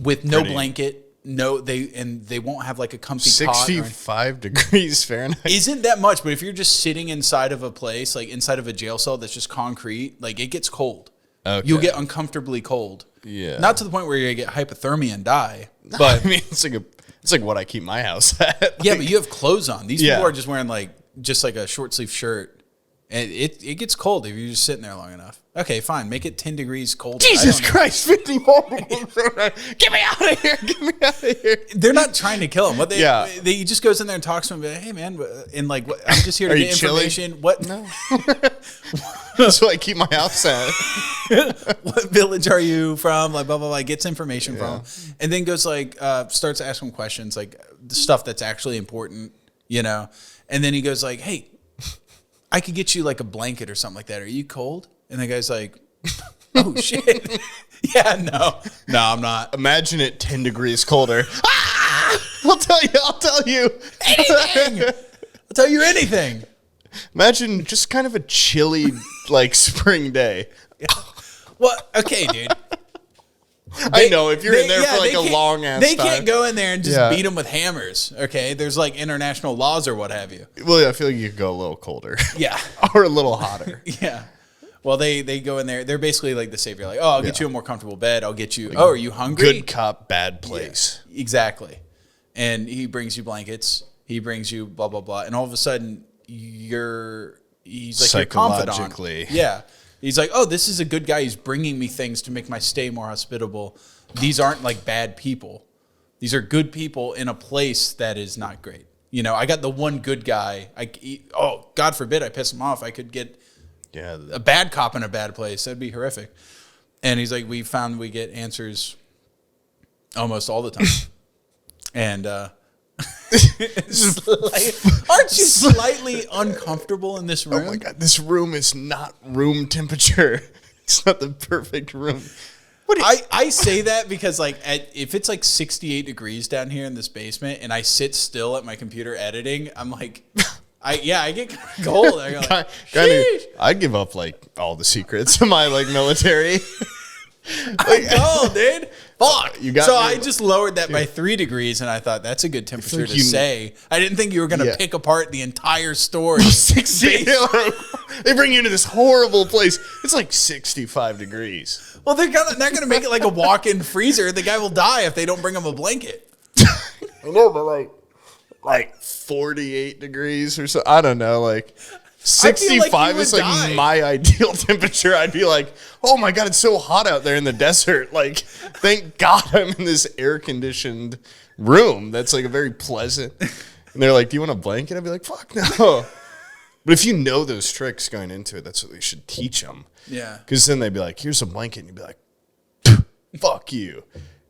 with no blanket. No, they won't have like a comfy 65 degrees Fahrenheit. Isn't that much? But if you're just sitting inside of a place, like inside of a jail cell that's just concrete, like it gets cold. Okay. You'll get uncomfortably cold. Yeah. Not to the point where you're going to get hypothermia and die. But I mean, it's like what I keep my house at. Like, yeah, but you have clothes on. These people are just wearing like a short sleeve shirt. And it gets cold if you're just sitting there long enough. Okay, fine. Make it 10 degrees colder. Jesus Christ, 54 degrees. Get me out of here. Get me out of here. They're not trying to kill him. What he just goes in there and talks to him. Like, hey, man, and like, I'm just here to get information. Chilly? What? No. That's what I keep my house at. What village are you from? Like, blah, blah, blah. Gets information from him. And then goes like, starts asking questions, like the stuff that's actually important, you know? And then he goes like, hey, I could get you like a blanket or something like that. Are you cold? And the guy's like, Oh, shit. Yeah, no, I'm not. Imagine it 10 degrees colder. Ah! I'll tell you. Anything. I'll tell you anything. Imagine just kind of a chilly, like, spring day. Well, okay, dude. I know, if you're in there for, like, a long-ass They time. can't go in there and just beat them with hammers, okay? There's, like, international laws or what have you. Well, yeah, I feel like you could go a little colder. Yeah. Or a little hotter. Yeah. Well, they go in there. They're basically like the savior. Like, oh, I'll get you a more comfortable bed. I'll get you. Oh, are you hungry? Good cop, bad place. Yeah, exactly. And he brings you blankets. He brings you blah, blah, blah. And all of a sudden, he's like your confidant. Psychologically. Yeah. He's like, oh, this is a good guy. He's bringing me things to make my stay more hospitable. These aren't like bad people. These are good people in a place that is not great. You know, I got the one good guy. God forbid I piss him off. I could get a bad cop in a bad place. That'd be horrific. And he's like, we found we get answers almost all the time. And aren't you slightly uncomfortable in this room? Oh my God, this room is not room temperature. It's not the perfect room. I say that because like if it's like 68 degrees down here in this basement and I sit still at my computer editing, I'm like, I get kind of cold. I go like, I'd give up like all the secrets of my like military. I'm cold, dude. Fuck. I just lowered that by 3 degrees, and I thought that's a good temperature to say. I didn't think you were going to pick apart the entire story. They bring you into this horrible place. It's like 65 degrees. Well, they're not going to make it like a walk-in freezer. The guy will die if they don't bring him a blanket. I know, but like 48 degrees or so. I don't know, like 65 is like my ideal temperature. I'd be like, oh my God, it's so hot out there in the desert. Like, thank God I'm in this air-conditioned room that's like a very pleasant. And they're like, do you want a blanket? I'd be like, fuck no. But if you know those tricks going into it, that's what we should teach them. Yeah. Because then they'd be like, here's a blanket. And you'd be like, fuck you.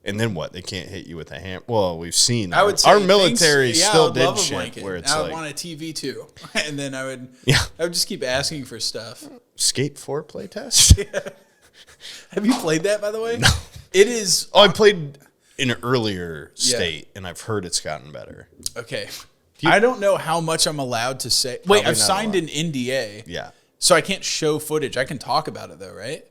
And then what? They can't hit you with a hammer. Well, we've seen I would say our military still did shit blanket. where it's I like, would want a TV too, and then I would just keep asking for stuff. Skate 4 playtest. Yeah. Have you played that, by the way? No. It is. Oh, I played in an earlier state, and I've heard it's gotten better. Okay. I don't know how much I'm allowed to say. Wait, I've signed an NDA. Yeah. So I can't show footage. I can talk about it though, right?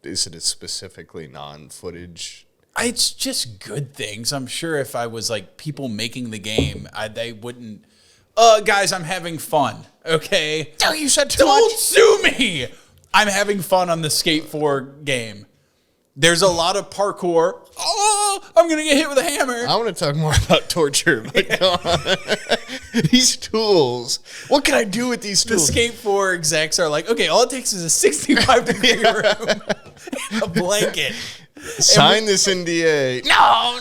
Is it specifically non-footage? It's just good things. I'm sure if I was like people making the game, they wouldn't. Guys, I'm having fun. Okay. No, you said too much. Don't sue me. I'm having fun on the Skate 4 game. There's a lot of parkour. Oh, I'm gonna get hit with a hammer. I want to talk more about torture. But go on. These tools. What can I do with these tools? The Skate 4 execs are like, okay, all it takes is a 65-degree room, and a blanket. Sign this NDA. No.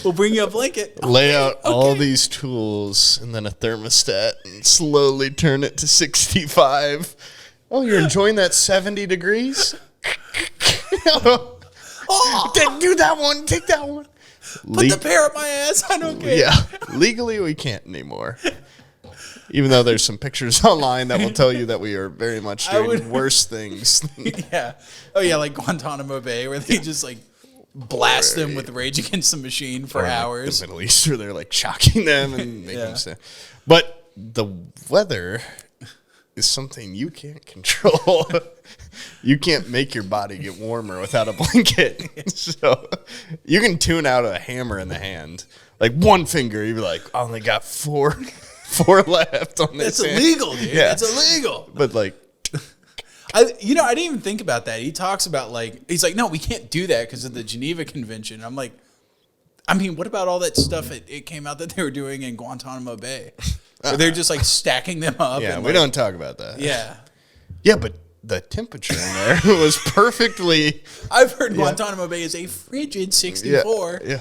We'll bring you a blanket. Lay out all these tools and then a thermostat and slowly turn it to 65. Oh, you're enjoying that 70 degrees? Do that one. Take that one. Put the pear up my ass. I don't care. Yeah. Legally, we can't anymore. Even though there's some pictures online that will tell you that we are very much doing worse things. Yeah. Oh, yeah, like Guantanamo Bay, where they just, like, blast them with Rage Against the Machine for hours. The Middle East, where they're, like, shocking them and making them sad. But the weather is something you can't control. You can't make your body get warmer without a blanket. So you can tune out a hammer in the hand. Like one finger, you'd be like, I only got four left on this. That's illegal, dude. Yeah. That's illegal. But like, I didn't even think about that. He talks about he's like, no, we can't do that because of the Geneva Convention. I'm like, I mean, what about all that stuff it came out that they were doing in Guantanamo Bay? Where they're just like stacking them up. Yeah, and, we don't talk about that. Yeah. Yeah, but the temperature in there was perfectly. I've heard Guantanamo Bay is a frigid 64. Yeah.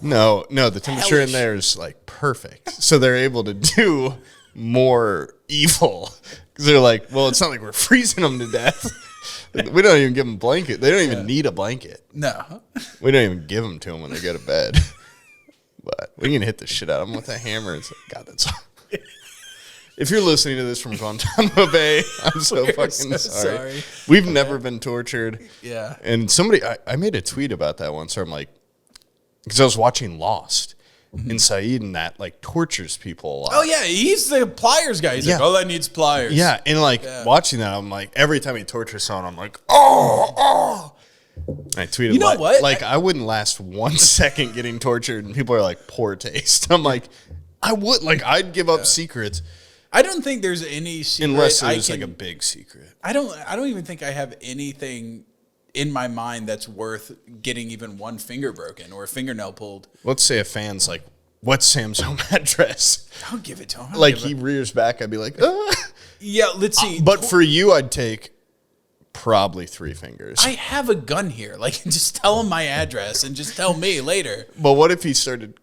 No, the temperature in there is like perfect. So they're able to do more evil. Because they're like, well, it's not like we're freezing them to death. We don't even give them a blanket. They don't even need a blanket. No. We don't even give them to them when they go to bed. But we can hit the shit out of them with a hammer. It's like, God, that's. If you're listening to this from Guantanamo Bay, I'm so fucking so sorry. We've never been tortured. Yeah. And I made a tweet about that once where I'm like, because I was watching Lost, and Saeed and that, like, tortures people a lot. Oh, yeah, he's the pliers guy. He's like, oh, that needs pliers. Yeah, and, like, watching that, I'm like, every time he tortures someone, I'm like, oh. I tweeted, you know what? Like, I wouldn't last 1 second getting tortured, and people are like, poor taste. I'm like, I'd give up secrets. I don't think there's any secret. Unless there's, like, a big secret. I don't even think I have anything in my mind that's worth getting even one finger broken or a fingernail pulled. Let's say a fan's like, what's Sam's home address? I'll give it to him. Like, he rears back, I'd be like, yeah, let's see. But for you, I'd take probably 3 fingers. I have a gun here. Like, just tell him my address and just tell me later. But what if he started...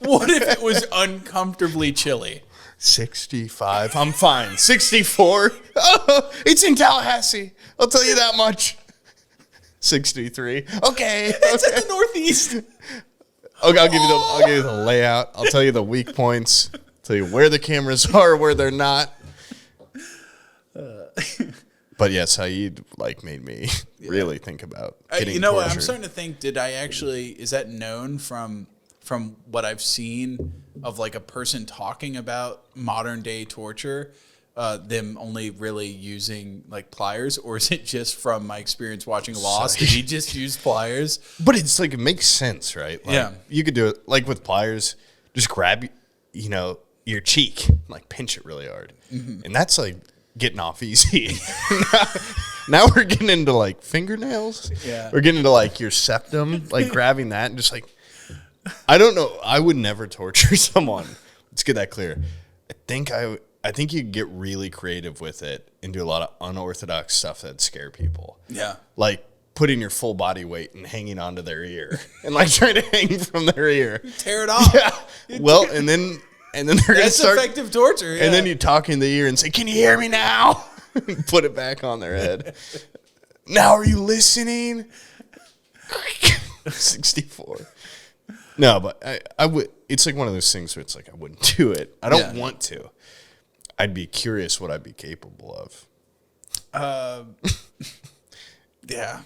What if it was uncomfortably chilly? 65. I'm fine. 64. Oh, it's in Tallahassee. I'll tell you that much. 63. Okay. It's in the Northeast. Okay, I'll give you the layout. I'll tell you the weak points. Tell you where the cameras are, where they're not. But yeah, Saeed like made me really think about getting you know what? tortured. I'm starting to think, is that known from what I've seen of like a person talking about modern day torture, them only really using like pliers, or is it just from my experience watching Lost? Did he just use pliers? But it's like, it makes sense, right? Like, yeah. You could do it like with pliers, just grab, your cheek, like pinch it really hard. Mm-hmm. And that's like getting off easy. now we're getting into like fingernails. Yeah. We're getting into like your septum, like grabbing that and just like, I don't know. I would never torture someone. Let's get that clear. I think you get really creative with it and do a lot of unorthodox stuff that scare people. Yeah. Like putting your full body weight and hanging onto their ear and like trying to hang from their ear. Tear it off. Yeah. Well, and then they're going to start. That's effective torture. Yeah. And then you talk in the ear and say, "Can you hear me now?" Put it back on their head. Now are you listening? 64. No, but I would. It's like one of those things where it's like I wouldn't do it. I don't want to. I'd be curious what I'd be capable of. Yeah.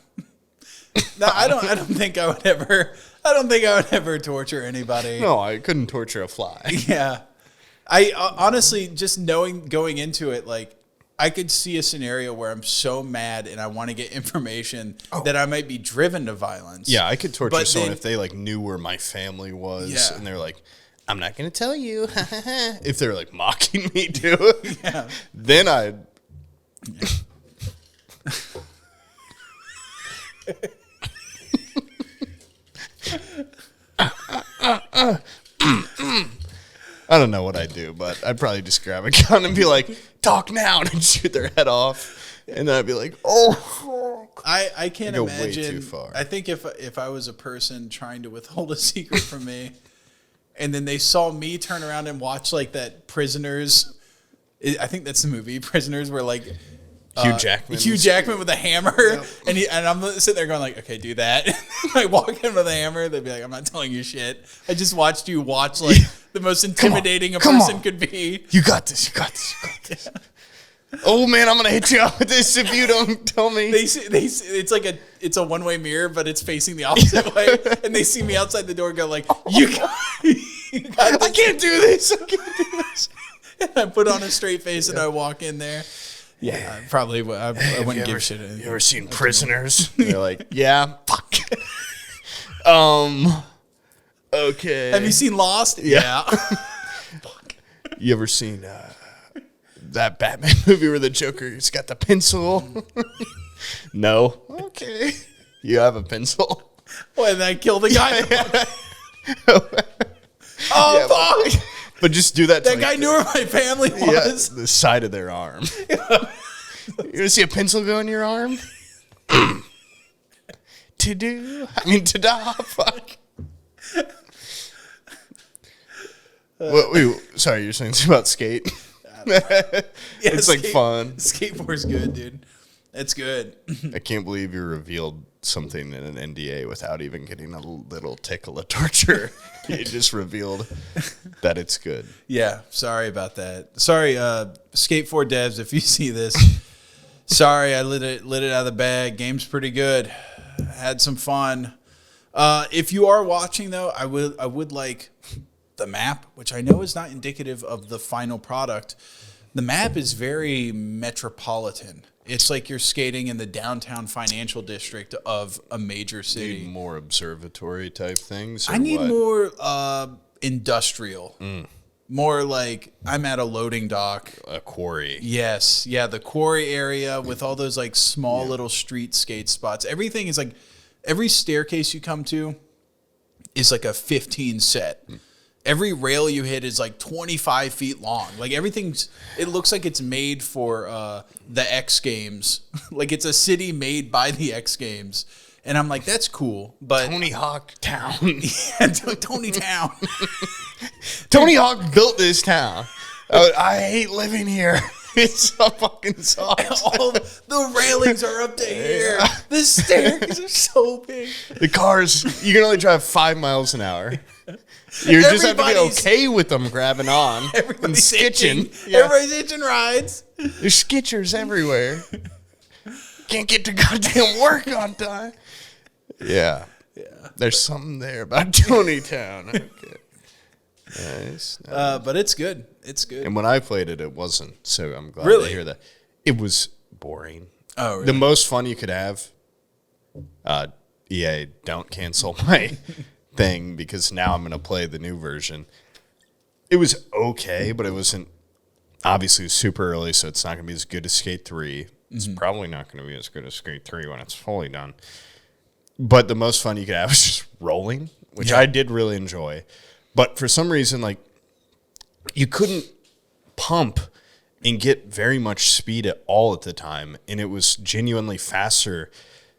No, I don't think I would ever. I don't think I would ever torture anybody. No, I couldn't torture a fly. Yeah. I honestly, just going into it, like, I could see a scenario where I'm so mad and I want to get information that I might be driven to violence. Yeah, I could torture someone if they like knew where my family was and they're like, "I'm not going to tell you." If they're like mocking me too, then I'd. I don't know what I'd do, but I'd probably just grab a gun and be like, "Talk now," and shoot their head off. And then I'd be like, "Oh, I can't imagine. Way too far. I think if I was a person trying to withhold a secret from me, and then they saw me turn around and watch like that Prisoners, I think that's the movie Prisoners, where like Hugh Jackman with a hammer, and I'm sitting there going like, "Okay, do that." I walk in with a hammer, they'd be like, "I'm not telling you shit. I just watched you watch like the most intimidating a person could be." You got this. You got this. You got this. Oh man, I'm gonna hit you up with this if you don't tell me. It's like it's a one-way mirror, but it's facing the opposite way, and they see me outside the door and go like, "You got this. I can't do this. I can't do this." And I put on a straight face and I walk in there. Yeah, probably. I wouldn't give a shit. You ever seen Prisoners? They're like, yeah, fuck. Okay. Have you seen Lost? Yeah. Fuck. You ever seen that Batman movie where the Joker's got the pencil? No. Okay. You have a pencil. Well, and I killed the guy. Fuck. But just do that. That guy knew where my family was. Yeah, the side of their arm. You want to see a pencil go in your arm? Ta-da. Fuck. Wait, sorry, you're saying something about skate? It's like fun. Skateboard's good, dude. It's good. I can't believe you revealed something in an NDA without even getting a little tickle of torture. You just revealed that it's good. Yeah, sorry about that. Sorry, Skate 4 devs, if you see this. Sorry, I lit it out of the bag. Game's pretty good. Had some fun. If you are watching, though, I would like the map, which I know is not indicative of the final product. The map is very metropolitan. It's like you're skating in the downtown financial district of a major city. Need more observatory type things? I need more industrial. More like I'm at a loading dock. A quarry. Yes. Yeah, the quarry area with all those like small little street skate spots. Everything is like, every staircase you come to is like a 15 set. Every rail you hit is like 25 feet long. Like it looks like it's made for the X Games. Like it's a city made by the X Games. And I'm like, that's cool. But Tony Hawk Town. Yeah, Tony Town. Tony Hawk built this town. I hate living here. It's so fucking sucks. All the railings are up to here. The stairs are so big. The cars, you can only drive 5 miles an hour. You just have to be okay with them grabbing on. Everybody's skitching. Yeah. Everybody's hitching rides. There's skitchers everywhere. Can't get to goddamn work on time. Yeah. There's something there about Tony Town. Okay. Nice. But it's good. It's good. And when I played it, it wasn't. So I'm glad Really? to hear that. It was boring. Oh, really? The most fun you could have, EA, don't cancel my thing because now I'm going to play the new version. It was okay, but it wasn't obviously super early, so it's not going to be as good as Skate 3. It's probably not going to be as good as Skate 3 when it's fully done. But the most fun you could have is just rolling, which I did really enjoy. But for some reason, like, you couldn't pump and get very much speed at all at the time, and it was genuinely faster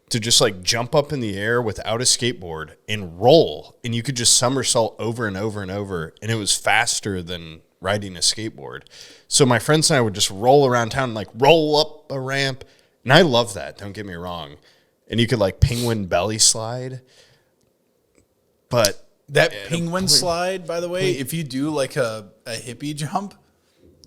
to just like jump up in the air without a skateboard and roll, and you could just somersault over and over and over, and it was faster than riding a skateboard. So my friends and I would just roll around town and like roll up a ramp, and I love that, don't get me wrong. And you could like penguin belly slide, but that penguin slide, by the way, if you do like a hippie jump,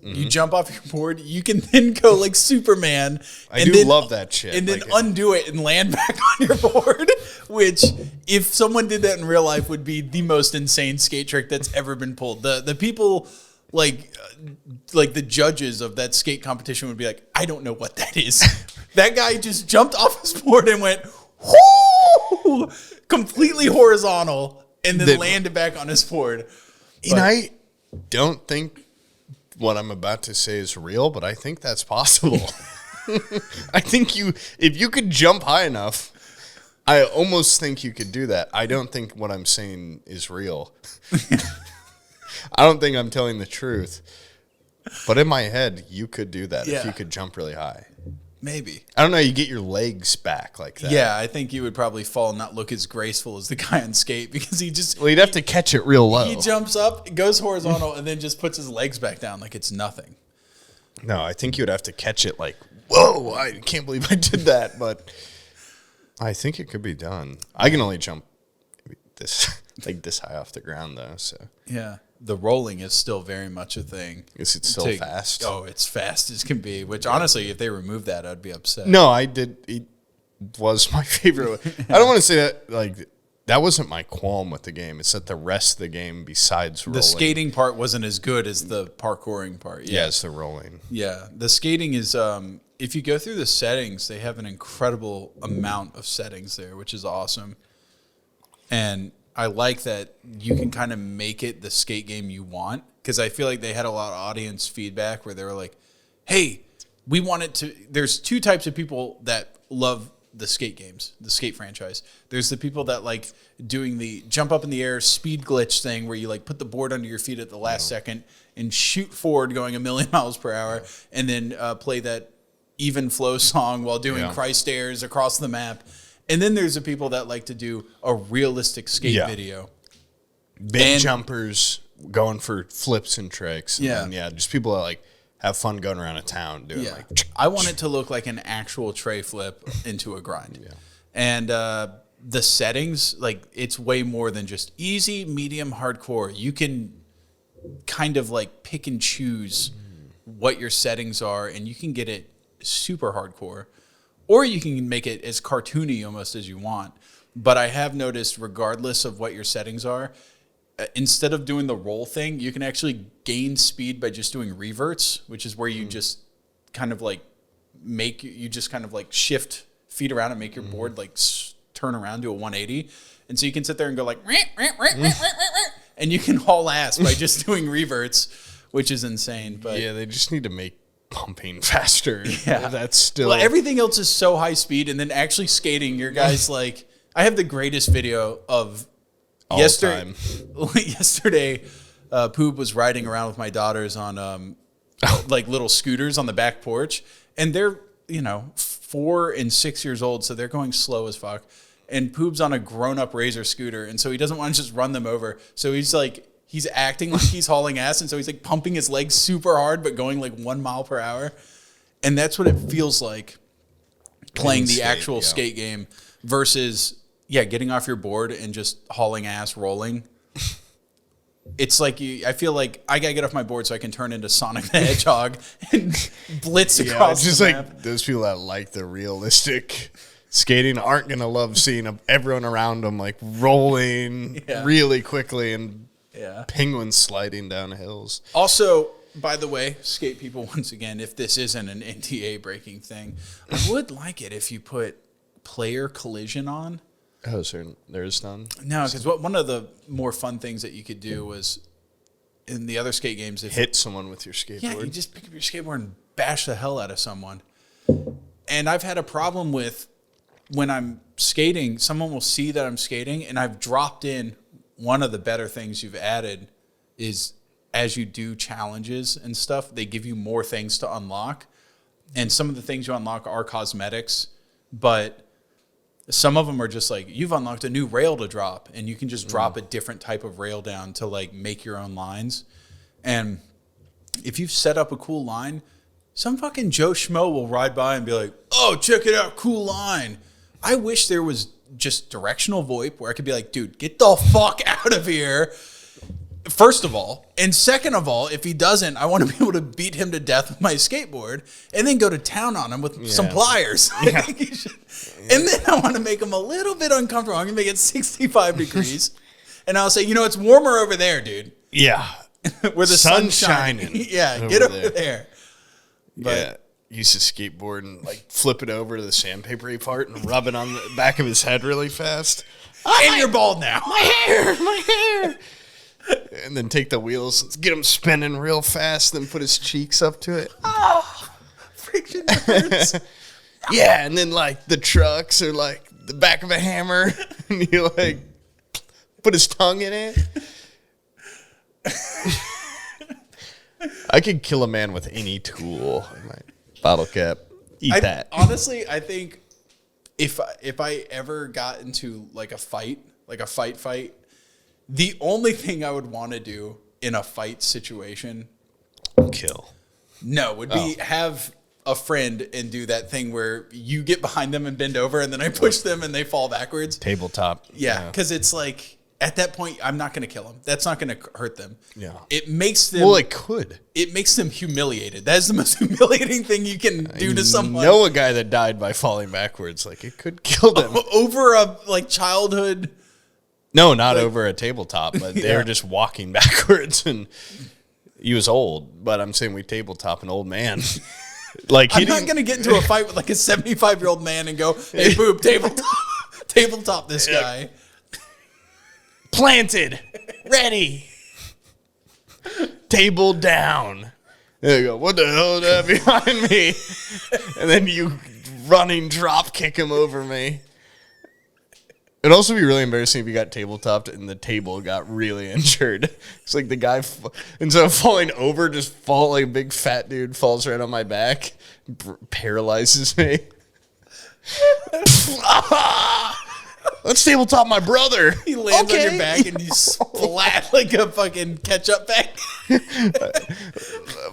you jump off your board, you can then go like Superman. I do love that shit. And then undo it and land back on your board, which if someone did that in real life would be the most insane skate trick that's ever been pulled. The people like the judges of that skate competition would be like, I don't know what that is. That guy just jumped off his board and went, whoo, completely horizontal, and then landed back on his board. And I don't think what I'm about to say is real, but I think that's possible. I think if you could jump high enough, I almost think you could do that. I don't think what I'm saying is real. I don't think I'm telling the truth. But in my head, you could do that if you could jump really high. Maybe. I don't know. You get your legs back like that. Yeah, I think you would probably fall and not look as graceful as the guy on skate because he just... Well, you'd have to catch it real low. He jumps up, goes horizontal, and then just puts his legs back down like it's nothing. No, I think you'd have to catch it like, whoa, I can't believe I did that. But I think it could be done. I can only jump this high off the ground, though. So yeah. The rolling is still very much a thing. Is it still fast? Oh, it's fast as can be, which honestly, if they remove that, I'd be upset. No, I did. It was my favorite. I don't want to say that, like, that wasn't my qualm with the game. It's that the rest of the game, besides rolling. The skating part wasn't as good as the parkouring part. Yeah, it's the rolling. Yeah. The skating is, if you go through the settings, they have an incredible amount of settings there, which is awesome. And I like that you can kind of make it the skate game you want, because I feel like they had a lot of audience feedback where they were like, hey, we want it to... There's two types of people that love the skate games, the skate franchise. There's the people that like doing the jump up in the air speed glitch thing where you like put the board under your feet at the last second and shoot forward going 1,000,000 miles per hour and then play that even flow song while doing Christ airs across the map. And then there's the people that like to do a realistic skate video. Big jumpers going for flips and tricks. Yeah. And just people that like have fun going around a town doing Yeah. like. I want it to look like an actual tray flip into a grind. Yeah. And the settings, like, it's way more than just easy, medium, hardcore. You can kind of like pick and choose what your settings are, and you can get it super hardcore, or you can make it as cartoony almost as you want. But I have noticed, regardless of what your settings are, instead of doing the roll thing, you can actually gain speed by just doing reverts, which is where you just kind of like shift feet around and make your board like turn around to a 180. And so you can sit there and go like, and you can haul ass by just doing reverts, which is insane. But Yeah, they just need to make pumping faster. Yeah. That's still. well, everything else is so high speed, and then actually skating, your guys like, I have the greatest video of All yesterday. time. Yesterday, Poob was riding around with my daughters on like little scooters on the back porch, and they're 4 and 6 years old, so they're going slow as fuck. And Poob's on a grown-up Razor scooter, and so he doesn't want to just run them over. So he's acting like he's hauling ass, and so he's like pumping his legs super hard, but going like 1 mile per hour. And that's what it feels like playing the actual skate game versus getting off your board and just hauling ass, rolling. It's like I feel like I gotta get off my board so I can turn into Sonic the Hedgehog and blitz across just the like map. those people that like the realistic skating aren't gonna love seeing everyone around them like rolling really quickly and penguins sliding down hills. Also, by the way, skate people, once again, if this isn't an NTA breaking thing, I would like it if you put player collision on. Oh, so there's none? No, because one of the more fun things that you could do was in the other skate games. Hit someone with your skateboard. Yeah, you just pick up your skateboard and bash the hell out of someone. And I've had a problem with when I'm skating, someone will see that I'm skating, and I've dropped in one of the better things you've added is as you do challenges and stuff, they give you more things to unlock. And some of the things you unlock are cosmetics, but some of them are just like, you've unlocked a new rail to drop, and you can just drop a different type of rail down to like make your own lines. And if you've set up a cool line, some fucking Joe Schmo will ride by and be like, oh, check it out, cool line. I wish there was just directional VoIP where I could be like, dude, get the fuck out of here. First of all, and second of all, if he doesn't, I want to be able to beat him to death with my skateboard and then go to town on him with some pliers. I think he should. And then I want to make him a little bit uncomfortable. I'm going to make it 65 degrees. And I'll say, it's warmer over there, dude. Yeah. Where the sun's shining. Yeah, get over there. But he used to skateboard and like flip it over to the sandpapery part and rub it on the back of his head really fast. And you're bald now. My hair. And then take the wheels, get him spinning real fast, then put his cheeks up to it. Oh, friction hurts. Yeah, and then like the trucks are like the back of a hammer, and you like put his tongue in it. I could kill a man with any tool. Bottle cap, eat that. Honestly, I think if I ever got into like a fight, the only thing I would want to do in a fight situation, Kill. would be have a friend and do that thing where you get behind them and bend over, and then I push them and they fall backwards. Tabletop. Yeah, because it's like at that point I'm not going to kill them. That's not going to hurt them. Yeah. It makes them. Well, it could. It makes them humiliated. That is the most humiliating thing you can do to someone. Know a guy that died by falling backwards. Like it could kill them over a childhood. No, not over a tabletop, but they were just walking backwards, and he was old. But I'm saying we tabletop an old man. Like I'm not going to get into a fight with like a 75-year-old man and go, "Hey, boob, tabletop this guy." Planted, ready, table down. There you go. What the hell is that behind me? And then you running drop kick him over me. It'd also be really embarrassing if you got tabletopped and the table got really injured. It's like the guy, instead of falling over, just fall like a big fat dude falls right on my back, paralyzes me. Let's tabletop my brother. He lands on your back and you splat like a fucking ketchup bag.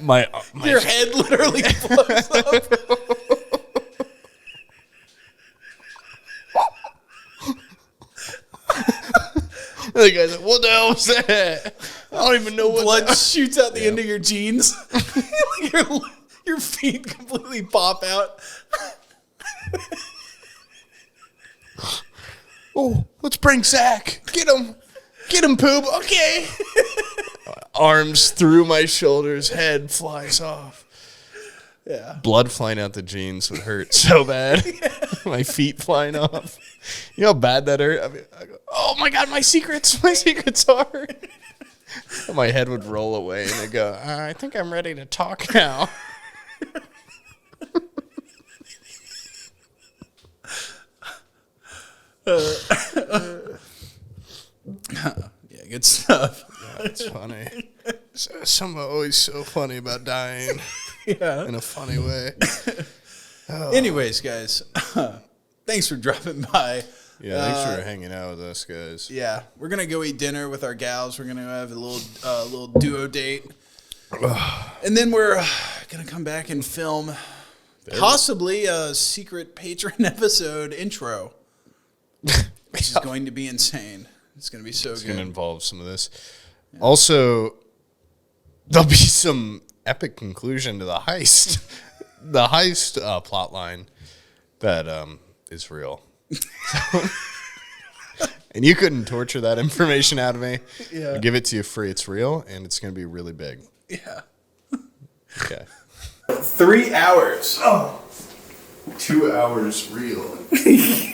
Your head literally blows up. The guy's like, what the hell was that? I don't even know what. Blood shoots out the end of your jeans. Your feet completely pop out. Oh, let's bring Zach. Get him. Get him, Poop. Okay. Arms through my shoulders. Head flies off. Yeah. Blood flying out the jeans would hurt so bad. My feet flying off. You know how bad that hurt? I mean, I go, oh my God, my secrets. My secrets are. My head would roll away and I'd go, I think I'm ready to talk now. Yeah, good stuff. Yeah, it's funny. Something always so funny about dying. Yeah. In a funny way. Anyways, guys, thanks for dropping by. Yeah, thanks for hanging out with us, guys. Yeah, we're gonna go eat dinner with our gals. We're gonna have a little duo date, and then we're gonna come back and film possibly a secret patron episode intro, which is going to be insane. It's gonna be so good. It's gonna involve some of this. Yeah. Also, there'll be some epic conclusion to the heist. The heist plot line that is real. And you couldn't torture that information out of me. Yeah. I'll give it to you free. It's real, and it's going to be really big. Yeah. Okay. 3 hours. Oh. 2 hours real. Yeah.